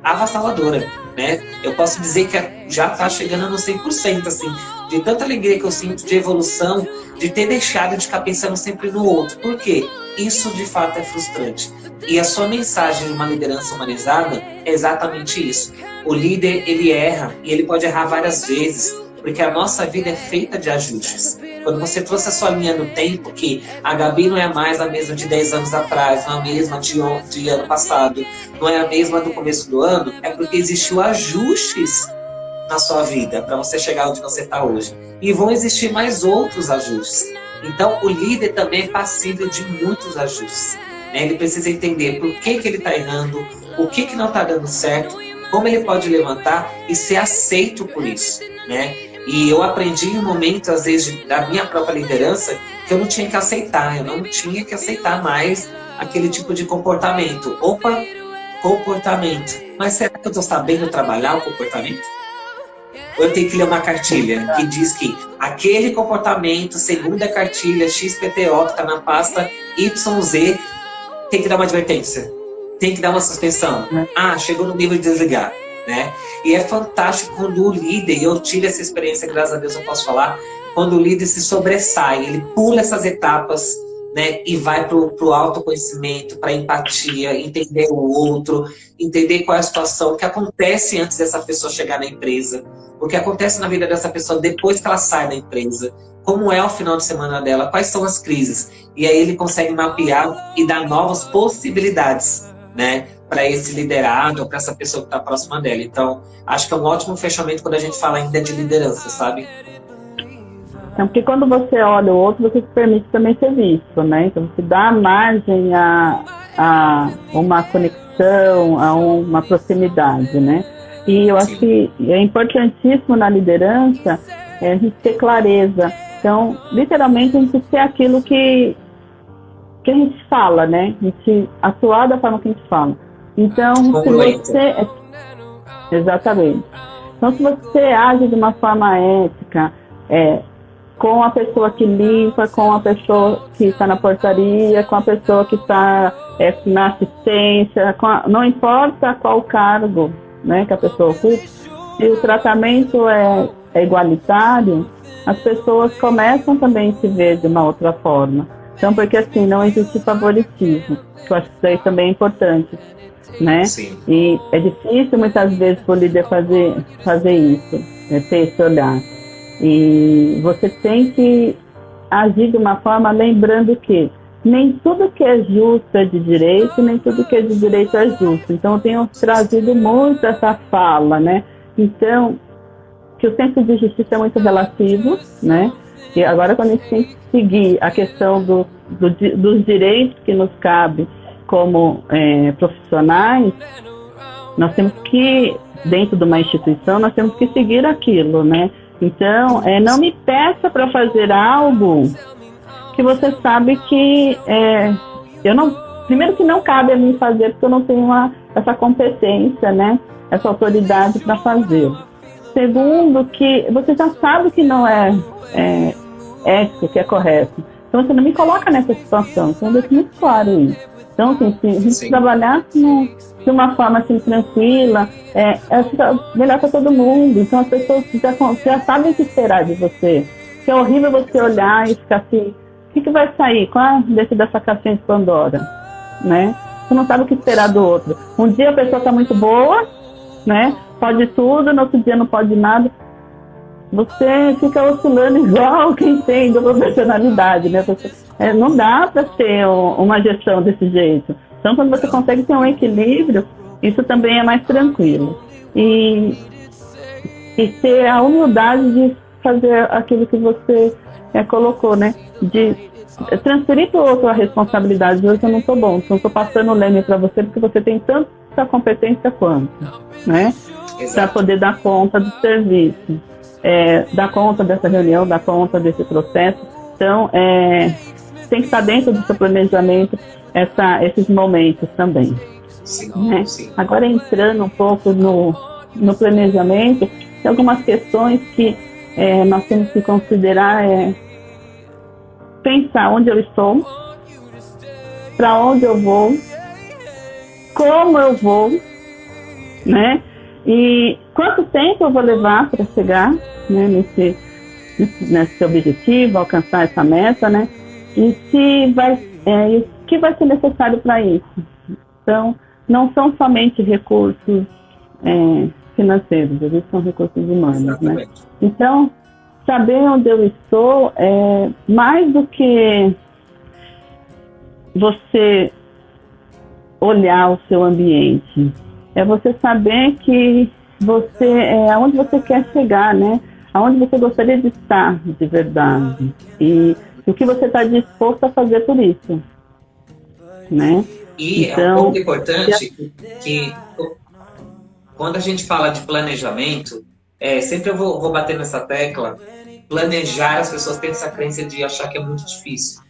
avassaladora, né? Eu posso dizer que já está chegando no 100%, assim, de tanta alegria que eu sinto de evolução, de ter deixado de ficar pensando sempre no outro. Por quê? Isso de fato é frustrante. E a sua mensagem de uma liderança humanizada é exatamente isso. O líder, ele erra, e ele pode errar várias vezes, porque a nossa vida é feita de ajustes. Quando você trouxe a sua linha no tempo, que a Gabi não é mais a mesma de 10 anos atrás, não é a mesma de ano passado, não é a mesma do começo do ano, é porque existiu ajustes na sua vida para você chegar onde você está hoje. E vão existir mais outros ajustes. Então, o líder também é passível de muitos ajustes. Né? Ele precisa entender por que ele está errando, o que não está dando certo, como ele pode levantar e ser aceito por isso. Né? E eu aprendi em um momento, às vezes, da minha própria liderança, que eu não tinha que aceitar, eu não tinha que aceitar mais aquele tipo de comportamento. Opa, comportamento. Mas será que eu estou sabendo trabalhar o comportamento? Ou eu tenho que ler uma cartilha que diz que aquele comportamento, segundo a cartilha XPTO, que está na pasta YZ, tem que dar uma advertência, tem que dar uma suspensão. Ah, chegou no nível de desligar. Né? E é fantástico quando o líder, e eu tive essa experiência, graças a Deus eu posso falar, quando o líder se sobressai, ele pula essas etapas, né, e vai para o autoconhecimento, para a empatia, entender o outro, entender qual é a situação, o que acontece antes dessa pessoa chegar na empresa, o que acontece na vida dessa pessoa depois que ela sai da empresa, como é o final de semana dela, quais são as crises. E aí ele consegue mapear e dar novas possibilidades, né, para esse liderado, para essa pessoa que está próxima dela. Então, acho que é um ótimo fechamento quando a gente fala ainda de liderança, sabe? Então, porque quando você olha o outro, você se permite também ser visto, né? Então, você dá margem a uma conexão, a uma proximidade, né? E eu acho que é importantíssimo na liderança a gente ter clareza. Então, literalmente, a gente ter aquilo que a gente fala, né? A gente atuar da forma que a gente fala. Então, se você... Exatamente. Então, se você age de uma forma ética, com a pessoa que limpa, com a pessoa que está na portaria, com a pessoa que está na assistência, não importa qual cargo, né, que a pessoa ocupe, se o tratamento é igualitário, as pessoas começam também a se ver de uma outra forma. Então, porque assim, não existe favoritismo, que eu acho que isso aí também é importante, né? Sim. E é difícil muitas vezes para o líder fazer isso, ter esse olhar. E você tem que agir de uma forma lembrando que nem tudo que é justo é de direito, nem tudo que é de direito é justo. Então, eu tenho trazido muito essa fala, né? Então, que o senso de justiça é muito relativo, né? E agora, quando a gente tem que seguir a questão dos direitos que nos cabe como profissionais, nós temos que, dentro de uma instituição, nós temos que seguir aquilo, né? Então, não me peça para fazer algo que você sabe que primeiro que não cabe a mim fazer, porque eu não tenho essa competência, né? Essa autoridade para fazer. Segundo, que você já sabe que não é ético, que é correto. Então, você não me coloca nessa situação. Então, eu deixo muito claro isso. Então, assim, se a gente trabalhasse de uma forma assim, tranquila, melhor para todo mundo. Então, as pessoas já sabem o que esperar de você. Que é horrível você olhar e ficar assim, o que vai sair? Qual dessa caixinha de Pandora? Né? Você não sabe o que esperar do outro. Um dia a pessoa está muito boa, né? Pode tudo, no outro dia não pode nada. Você fica oscilando igual quem tem dupla personalidade, né? Não dá para ter uma gestão desse jeito. Então, quando você consegue ter um equilíbrio, isso também é mais tranquilo. E ter a humildade de fazer aquilo que você colocou, né? De transferir para o outro a responsabilidade. Hoje eu não estou bom, então estou passando o leme para você porque você tem tanta competência quanto, né? Para poder dar conta do serviço. Dar conta dessa reunião, dar conta desse processo. Então, tem que estar dentro do seu planejamento esses momentos também. Sim, né? sim. Agora, entrando um pouco no planejamento, tem algumas questões que nós temos que considerar, pensar onde eu estou, para onde eu vou, como eu vou, né? E quanto tempo eu vou levar para chegar, né, nesse objetivo, alcançar essa meta, né? E o que vai ser necessário para isso. Então, não são somente recursos financeiros, eles são recursos humanos, né? Então, saber onde eu estou é mais do que você olhar o seu ambiente. É você saber que aonde você quer chegar, né? Aonde você gostaria de estar de verdade. E o que você está disposto a fazer por isso, né? E então, é um ponto importante que quando a gente fala de planejamento, sempre eu vou bater nessa tecla. Planejar, as pessoas têm essa crença de achar que é muito difícil.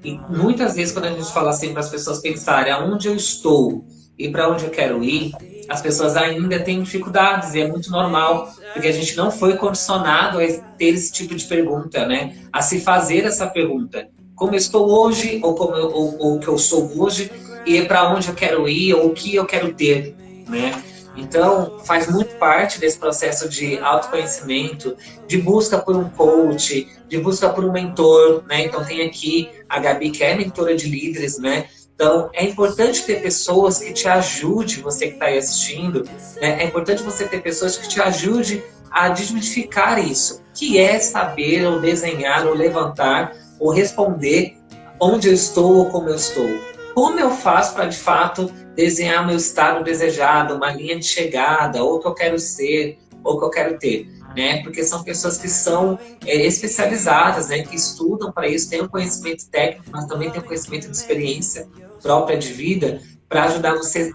E muitas vezes, quando a gente fala assim para as pessoas pensarem aonde eu estou e para onde eu quero ir, as pessoas ainda têm dificuldades, e é muito normal, porque a gente não foi condicionado a ter esse tipo de pergunta, né? A se fazer essa pergunta. Como eu estou hoje, ou o que eu sou hoje, e para onde eu quero ir, ou o que eu quero ter, né? Então, faz muito parte desse processo de autoconhecimento, de busca por um coach, de busca por um mentor, né? Então, tem aqui a Gabi, que é mentora de líderes, né? Então, é importante ter pessoas que te ajudem, você que está aí assistindo, né? É importante você ter pessoas que te ajudem a desmistificar isso, que é saber ou desenhar ou levantar ou responder onde eu estou ou como eu estou. Como eu faço para, de fato, desenhar meu estado desejado, uma linha de chegada, ou o que eu quero ser, ou o que eu quero ter, né? Porque são pessoas que são especializadas, né? Que estudam para isso, têm um conhecimento técnico, mas também têm um conhecimento de experiência própria de vida, para ajudar você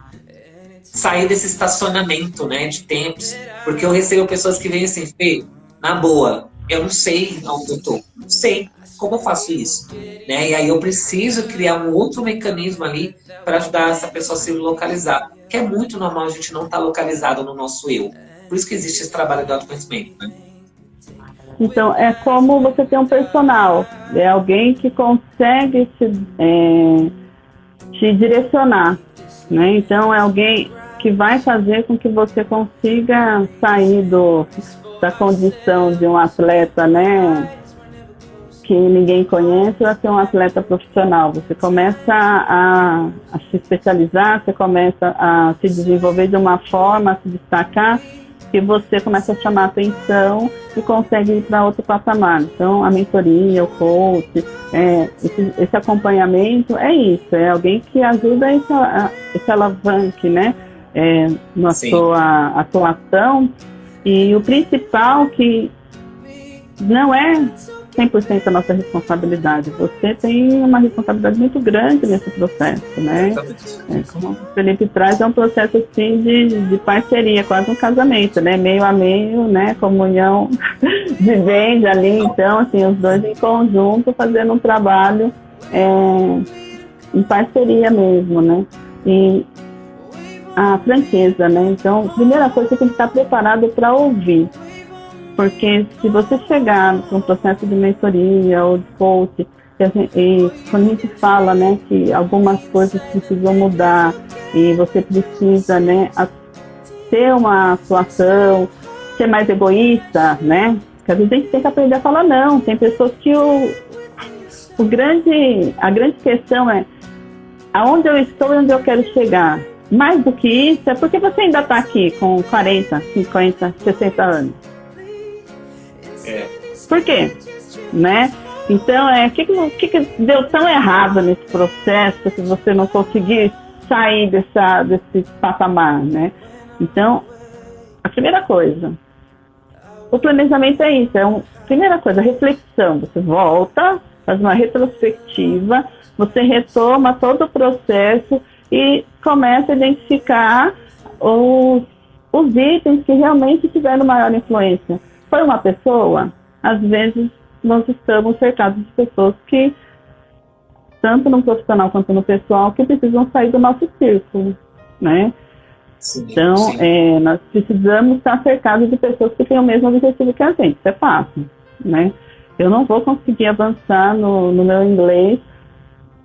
sair desse estacionamento, né? De tempos. Porque eu recebo pessoas que vêm assim, Fê, na boa, eu não sei onde eu estou, não sei como eu faço isso, né? E aí eu preciso criar um outro mecanismo ali para ajudar essa pessoa a se localizar, que é muito normal a gente não estar localizado no nosso eu. Por isso que existe esse trabalho de autoconhecimento, né? Então, é como você ter um personal, é alguém que consegue te direcionar, né? Então, é alguém que vai fazer com que você consiga sair da condição de um atleta, né, que ninguém conhece, a ser um atleta profissional. Você começa a se especializar, você começa a se desenvolver de uma forma, a se destacar, que você começa a chamar a atenção e consegue ir para outro patamar. Então, a mentoria, o coach, esse acompanhamento é isso, é alguém que ajuda esse alavanque, né, na sua atuação. E o principal que não é 100% a nossa responsabilidade. Você tem uma responsabilidade muito grande nesse processo, né? Como o Felipe traz, é um processo assim de parceria, quase um casamento, né? Meio a meio, né? Comunhão vivendo ali. Então, assim, os dois em conjunto fazendo um trabalho em parceria mesmo, né? E a franqueza, né? Então, primeira coisa, você tem que estar preparado para ouvir. Porque se você chegar para um processo de mentoria ou de coach, e quando a gente fala, né, que algumas coisas precisam mudar e você precisa, né, ter uma atuação, ser mais egoísta, né? Porque às vezes a gente tem que aprender a falar não. Tem pessoas que a grande questão é aonde eu estou e onde eu quero chegar. Mais do que isso, é porque você ainda está aqui com 40, 50, 60 anos. Por quê? Né? Então, o que deu tão errado nesse processo que você não conseguiu sair desse patamar, né? Então, a primeira coisa, o planejamento é isso, primeira coisa, reflexão. Você volta, faz uma retrospectiva, você retoma todo o processo e começa a identificar os itens que realmente tiveram maior influência. Foi uma pessoa? Às vezes nós estamos cercados de pessoas que, tanto no profissional quanto no pessoal, que precisam sair do nosso círculo, né? Sim, então, sim. Nós precisamos estar cercados de pessoas que têm o mesmo objetivo que a gente, isso é fácil, né? Eu não vou conseguir avançar no meu inglês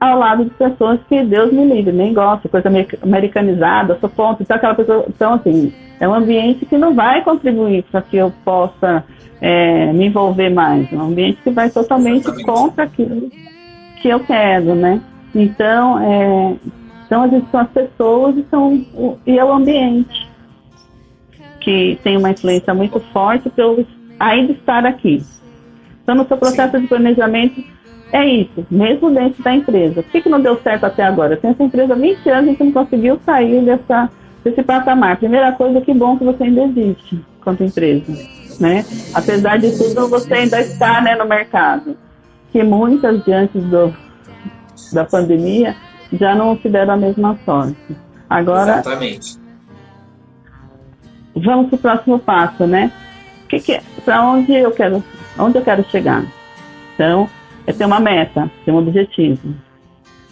ao lado de pessoas que Deus me livre, nem gosta, coisa americanizada, sou ponto, então aquela pessoa, então assim, é um ambiente que não vai contribuir para que eu possa me envolver mais, é um ambiente que vai totalmente contra aquilo que eu quero, né? Então, às vezes são as pessoas e é o ambiente que tem uma influência muito forte para eu ainda estar aqui. Então, no seu processo de planejamento, é isso, mesmo dentro da empresa. Por que não deu certo até agora? Eu tenho essa empresa há 20 anos e que não conseguiu sair desse patamar. Primeira coisa, que bom que você ainda existe quanto empresa, né? Apesar de tudo, você ainda está, né, no mercado. Que muitas, diante da pandemia, já não se deram a mesma sorte. Agora, exatamente. Vamos para o próximo passo, né? para onde eu quero chegar. Então, é ter uma meta, ter um objetivo.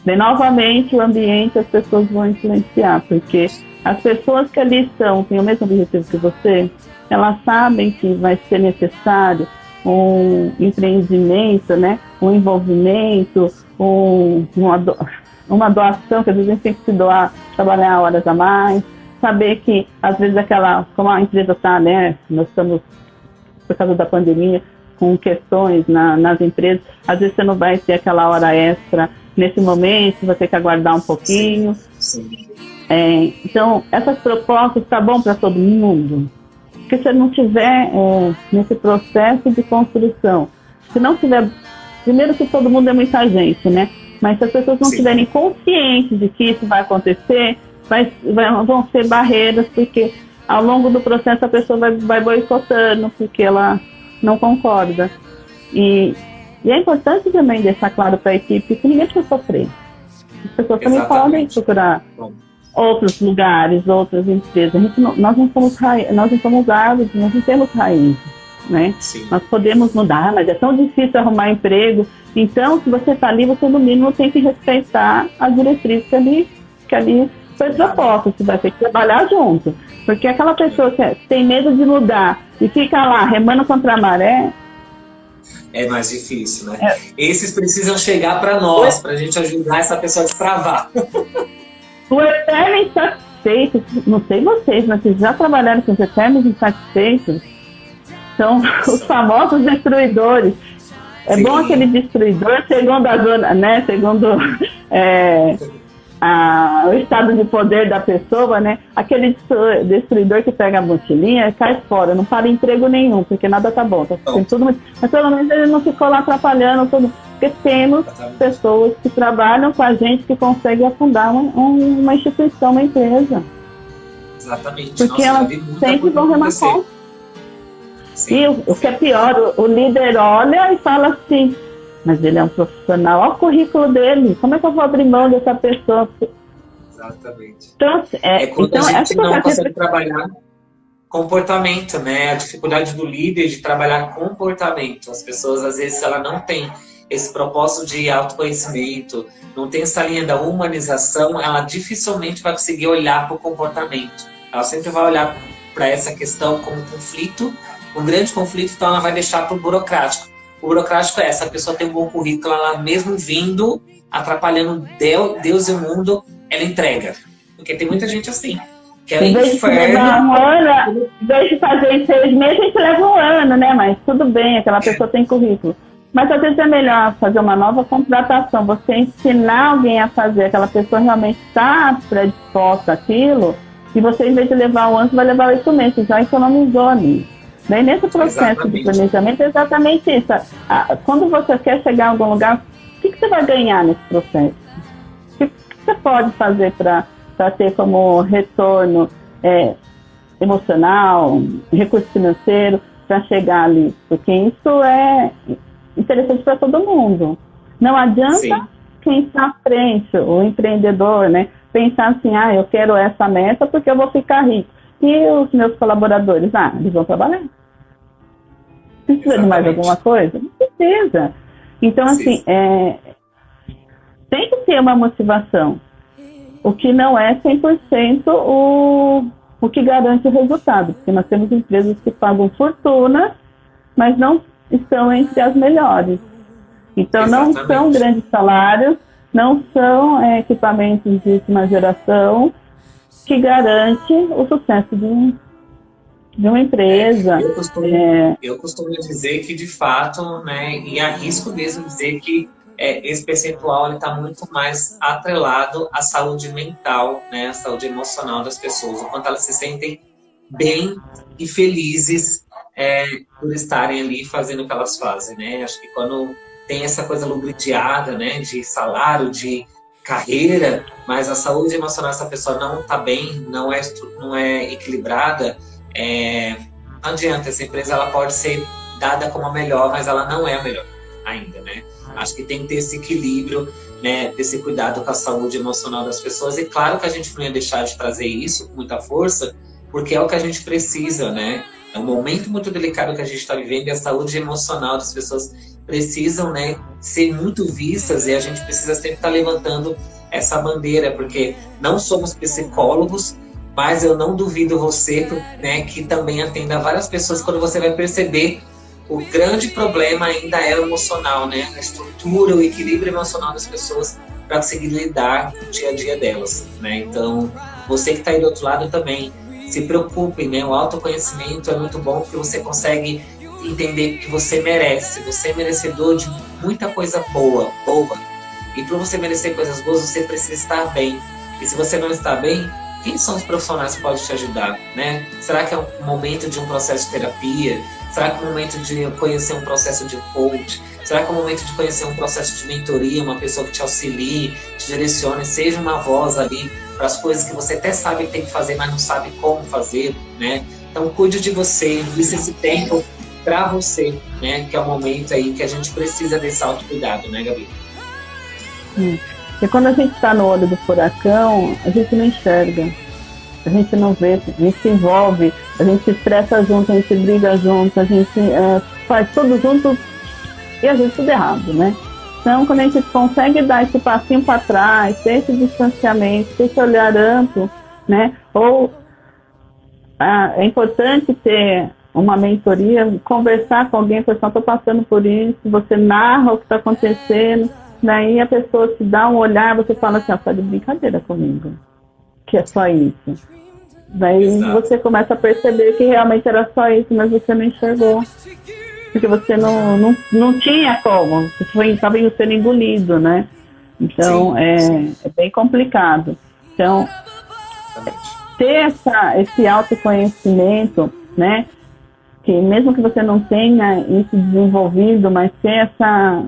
Daí, novamente, o ambiente, as pessoas vão influenciar, porque as pessoas que ali estão, têm o mesmo objetivo que você, elas sabem que vai ser necessário um empreendimento, né? Um envolvimento, uma doação, que às vezes a gente tem que se doar, trabalhar horas a mais, saber que, às vezes, como a empresa está, né? Nós estamos, por causa da pandemia, com questões nas empresas, às vezes você não vai ter aquela hora extra nesse momento, vai ter que aguardar um pouquinho. Sim. Então, essas propostas tá bom para todo mundo? Porque se não tiver nesse processo de construção, se não tiver, primeiro que todo mundo é muita gente, né? Mas se as pessoas não estiverem conscientes de que isso vai acontecer, vão ser barreiras, porque ao longo do processo a pessoa vai boicotando, porque ela não concorda. E é importante também deixar claro para a equipe que ninguém precisa sofrer. As pessoas também podem procurar outros lugares, outras empresas. Nós não somos árvores, nós não temos raízes, né? Nós podemos mudar, mas é tão difícil arrumar emprego. Então, se você está ali, você no mínimo tem que respeitar as diretrizes que ali foi proposta. Você vai ter que trabalhar junto. Porque aquela pessoa que tem medo de mudar e fica lá remando contra a maré, é mais difícil, né? Esses precisam chegar para nós, para a gente ajudar essa pessoa a destravar. O eterno insatisfeito, não sei vocês, mas vocês já trabalharam com os eternos insatisfeitos? São os famosos destruidores. É bom aquele destruidor, segundo a zona, né? Segundo o estado de poder da pessoa, né? Aquele destruidor que pega a mochilinha e cai fora, não para emprego nenhum, porque nada tá bom. Tem tudo, mas pelo menos ele não ficou lá atrapalhando tudo. Porque temos pessoas que trabalham com a gente que conseguem afundar uma instituição, uma empresa. Exatamente. Porque elas sempre vão remar contra. E o que é pior, o líder olha e fala assim, mas ele é um profissional, olha o currículo dele, como é que eu vou abrir mão dessa pessoa? Exatamente. Então, quando a gente não consegue trabalhar comportamento, né? A dificuldade do líder de trabalhar comportamento. As pessoas, às vezes, ela não tem esse propósito de autoconhecimento, não tem essa linha da humanização, ela dificilmente vai conseguir olhar para o comportamento. Ela sempre vai olhar para essa questão como conflito, um grande conflito, então ela vai deixar para o burocrático. O burocrático é essa, a pessoa tem um bom currículo, ela mesmo vindo, atrapalhando Deus e o mundo, ela entrega. Porque tem muita gente assim. Que é em vez de levar um ano, em vez de fazer em 6 meses, a gente leva um ano, né? Mas tudo bem, aquela pessoa tem currículo. Mas às vezes é melhor fazer uma nova contratação, você ensinar alguém a fazer, aquela pessoa realmente está predisposta àquilo, e você, em vez de levar um ano, vai levar 8 meses, já economizou ali. Daí, nesse processo de planejamento, é exatamente isso. Quando você quer chegar a algum lugar, o que você vai ganhar nesse processo? O que você pode fazer para ter como retorno emocional, recurso financeiro, para chegar ali? Porque isso é interessante para todo mundo. Não adianta quem está à frente, o empreendedor, né, pensar assim, eu quero essa meta porque eu vou ficar rico. E os meus colaboradores, eles vão trabalhar. Precisa de mais alguma coisa? Não precisa. Então, assim, tem que ter uma motivação. O que não é 100% o que garante o resultado. Porque nós temos empresas que pagam fortuna, mas não estão entre as melhores. Então, não são grandes salários, não são equipamentos de última geração que garante o sucesso de uma empresa. Eu costumo dizer que, de fato, né, e arrisco mesmo dizer que esse percentual está muito mais atrelado à saúde mental, né, à saúde emocional das pessoas, o quanto elas se sentem bem e felizes por estarem ali fazendo o que elas fazem, né? Acho que quando tem essa coisa lubridiada, né, de salário, de carreira, mas a saúde emocional dessa pessoa não está bem, não é equilibrada, não adianta. Essa empresa ela pode ser dada como a melhor, mas ela não é a melhor ainda, né? Acho que tem que ter esse equilíbrio, né, desse cuidado com a saúde emocional das pessoas. E claro que a gente não ia deixar de trazer isso com muita força, porque é o que a gente precisa, né? É um momento muito delicado que a gente está vivendo, e a saúde emocional das pessoas precisam, né, ser muito vistas, e a gente precisa sempre estar levantando essa bandeira, porque não somos psicólogos, mas eu não duvido você, né, que também atenda várias pessoas, quando você vai perceber o grande problema ainda é o emocional, né, a estrutura, o equilíbrio emocional das pessoas para conseguir lidar com o dia a dia delas, né. Então, você que está aí do outro lado também, se preocupe, né? O autoconhecimento é muito bom, porque você consegue entender que você merece. Você é merecedor de muita coisa boa. E para você merecer coisas boas, você precisa estar bem. E se você não está bem, quem são os profissionais que podem te ajudar, né? Será que é um momento de um processo de terapia? Será que é um momento de conhecer um processo de coach? Será que é um momento de conhecer um processo de mentoria, uma pessoa que te auxilie, te direcione, seja uma voz ali para as coisas que você até sabe que tem que fazer, mas não sabe como fazer, né? Então, cuide de você, invista esse tempo para você, né? Que é o momento aí que a gente precisa desse autocuidado, né, Gabi? E quando a gente está no olho do furacão, a gente não enxerga, a gente não vê, a gente se envolve, a gente se estressa junto, a gente briga junto, a gente faz tudo junto e às vezes tudo errado, né? Então, quando a gente consegue dar esse passinho para trás, ter esse distanciamento, ter esse olhar amplo, né? Ou é importante ter uma mentoria, conversar com alguém, pessoal, estou passando por isso, você narra o que está acontecendo, daí a pessoa te dá um olhar, você fala assim, está de brincadeira comigo, que é só isso. Daí você começa a perceber que realmente era só isso, mas você não enxergou. Porque você não tinha como, você estava sendo engolido, né? Então, é bem complicado. Então, ter esse autoconhecimento, né? Que mesmo que você não tenha isso desenvolvido, mas ter essa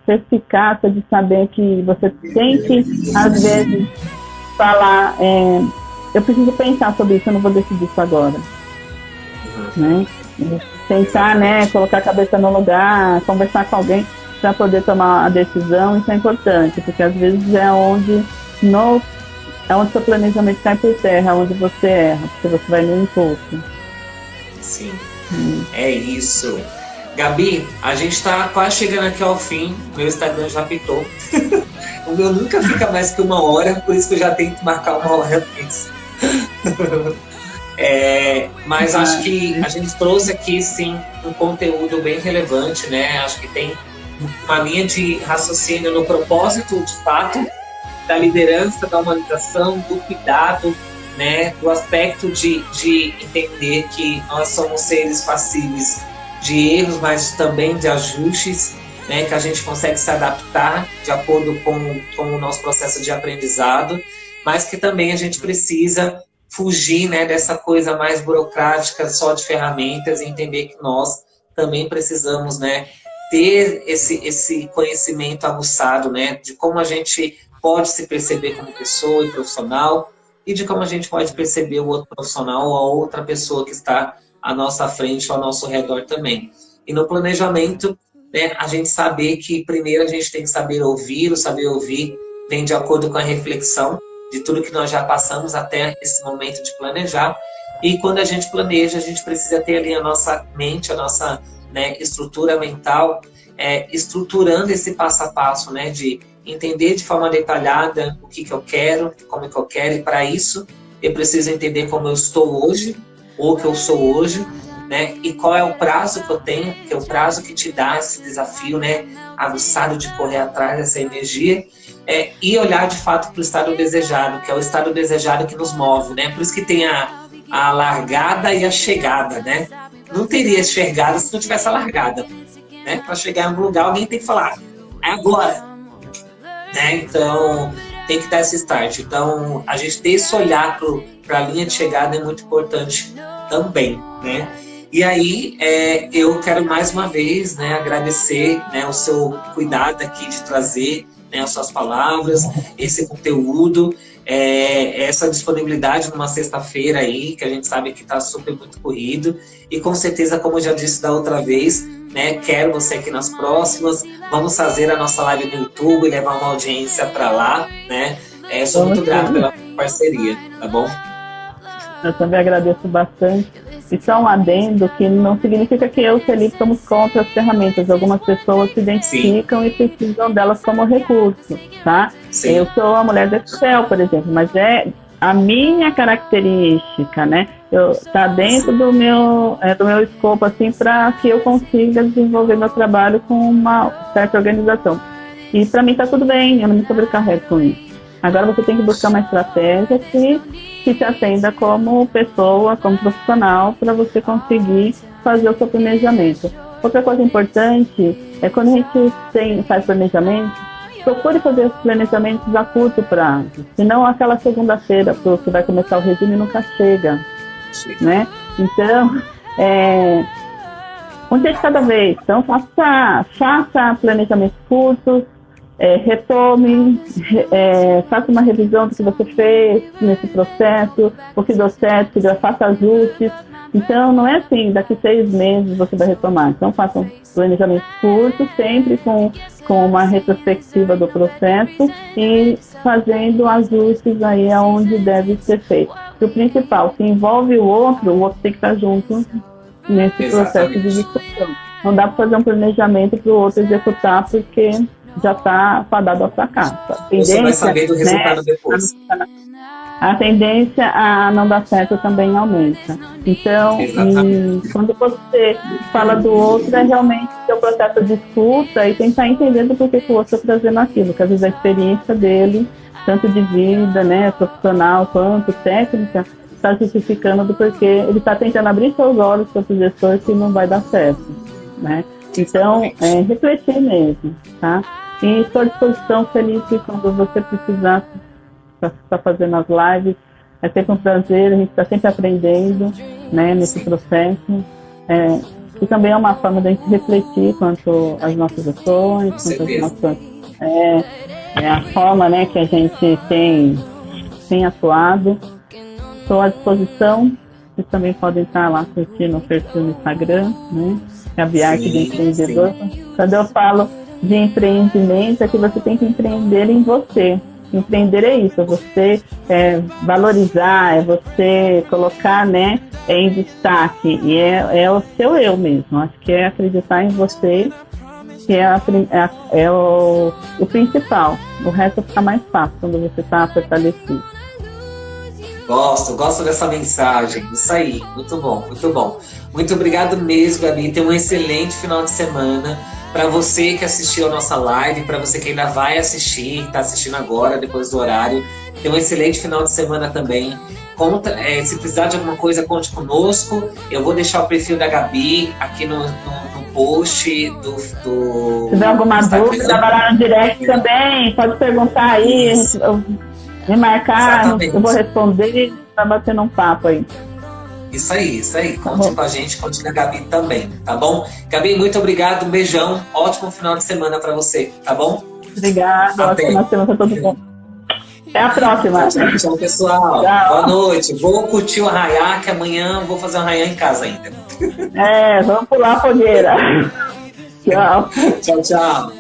perspicácia de saber que você tem que, às vezes, falar, eu preciso pensar sobre isso, eu não vou decidir isso agora. Né? Tentar, né, colocar a cabeça no lugar, conversar com alguém para poder tomar a decisão, isso é importante, porque às vezes é onde seu planejamento cai por terra, onde você erra, porque você vai no impulso. Sim, é isso. Gabi, a gente está quase chegando aqui ao fim, meu Instagram já apitou. O meu nunca fica mais que 1 hora, por isso que eu já tento marcar 1 hora antes. Mas acho que a gente trouxe aqui, sim, um conteúdo bem relevante, né? Acho que tem uma linha de raciocínio no propósito, de fato, da liderança, da humanização, do cuidado, né? Do aspecto de entender que nós somos seres passíveis de erros, mas também de ajustes, né? Que a gente consegue se adaptar de acordo com o nosso processo de aprendizado, mas que também a gente precisa fugir, né, dessa coisa mais burocrática, só de ferramentas, e entender que nós também precisamos, né, ter esse conhecimento aguçado, né, de como a gente pode se perceber como pessoa e profissional, e de como a gente pode perceber o outro profissional ou a outra pessoa que está à nossa frente, ao nosso redor também. E no planejamento, né, a gente saber que primeiro a gente tem que saber ouvir, o saber ouvir vem de acordo com a reflexão de tudo que nós já passamos até esse momento de planejar. E quando a gente planeja, a gente precisa ter ali a nossa mente, a nossa, né, estrutura mental, estruturando esse passo a passo, né, de entender de forma detalhada o que eu quero, como que eu quero, e para isso eu preciso entender como eu estou hoje, ou o que eu sou hoje, né, e qual é o prazo que eu tenho, que é o prazo que te dá esse desafio, né, aguçado de correr atrás dessa energia, e olhar de fato para o estado desejado, que é o estado desejado que nos move, né? Por isso que tem a largada e a chegada, né? Não teria chegada se não tivesse a largada, né? Para chegar em algum lugar, alguém tem que falar, é agora, né? Então, tem que dar esse start. Então, a gente ter esse olhar para a linha de chegada é muito importante também, né? E aí, eu quero mais uma vez, né, agradecer, né, o seu cuidado aqui de trazer, né, as suas palavras, esse conteúdo, essa disponibilidade numa sexta-feira aí, que a gente sabe que está super muito corrido, e com certeza, como eu já disse da outra vez, né, quero você aqui nas próximas, vamos fazer a nossa live no YouTube e levar uma audiência para lá, né, sou muito grato pela parceria, tá bom? Eu também agradeço bastante, E só um adendo que não significa que eu, Felipe, somos contra as ferramentas. Algumas pessoas se identificam e precisam delas como recurso, tá? Sim. Eu sou a mulher do Excel, por exemplo, mas é a minha característica, né? Tá dentro do meu escopo, assim, para que eu consiga desenvolver meu trabalho com uma certa organização. E para mim tá tudo bem, eu não me sobrecarrego com isso. Agora você tem que buscar uma estratégia que te atenda como pessoa, como profissional, para você conseguir fazer o seu planejamento. Outra coisa importante é quando a gente faz planejamento, procure fazer os planejamentos a curto prazo. Senão aquela segunda-feira que vai começar o regime nunca chega, né? Então, um dia de cada vez. Então, faça planejamentos curtos, retome, faça uma revisão do que você fez nesse processo, o que deu certo, faça ajustes. Então, não é assim, daqui 6 meses você vai retomar. Então, faça um planejamento curto, sempre com uma retrospectiva do processo e fazendo ajustes aí aonde deve ser feito. E o principal, se envolve o outro tem que estar junto nesse processo de discussão. Não dá para fazer um planejamento para o outro executar, porque já está fadado ao fracasso. Você vai saber do resultado depois. A tendência a não dar certo também aumenta. Então, quando você fala do outro, é realmente o seu processo de escuta e tentar entender do porquê que o outro está trazendo aquilo, que às vezes a experiência dele, tanto de vida, né, profissional quanto técnica, está justificando do porquê ele está tentando abrir seus olhos para o gestor que não vai dar certo, né? Então, refletir mesmo, tá? E estou à disposição, Felipe, quando você precisar estar fazendo as lives. É sempre um prazer, a gente está sempre aprendendo, né, nesse processo. E também é uma forma de a gente refletir quanto às nossas ações, quanto às nossas, a forma, né, que a gente tem atuado. Estou à disposição. Vocês também podem estar lá curtindo o perfil no Instagram, né? Gabi Arque do Empreendedor. Quando eu falo de empreendimento, é que você tem que empreender em você. Empreender é isso, é você valorizar, é você colocar, né, em destaque, e é o seu eu mesmo. Acho que é acreditar em você, que é o principal. O resto fica mais fácil quando você está fortalecido. Gosto dessa mensagem. Isso aí, muito bom, muito bom. Muito obrigado mesmo, Gabi. Tenha um excelente final de semana. Para você que assistiu a nossa live, para você que ainda vai assistir, está assistindo agora, depois do horário, tenha um excelente final de semana também. Se precisar de alguma coisa, conte conosco. Eu vou deixar o perfil da Gabi aqui no post do Se tiver alguma dúvida, trabalhar no direct também, pode perguntar aí. Me marcar, exatamente. Eu vou responder, tá batendo um papo aí. Isso aí. Conte com a gente, conte com a Gabi também, tá bom? Gabi, muito obrigado, um beijão, ótimo final de semana pra você, tá bom? Obrigada, ótima semana pra todo mundo. Até a próxima. Tchau, pessoal. Tchau. Boa noite. Vou curtir o arraiá, que amanhã vou fazer um arraiá em casa ainda. Vamos pular a fogueira. Tchau. Tchau.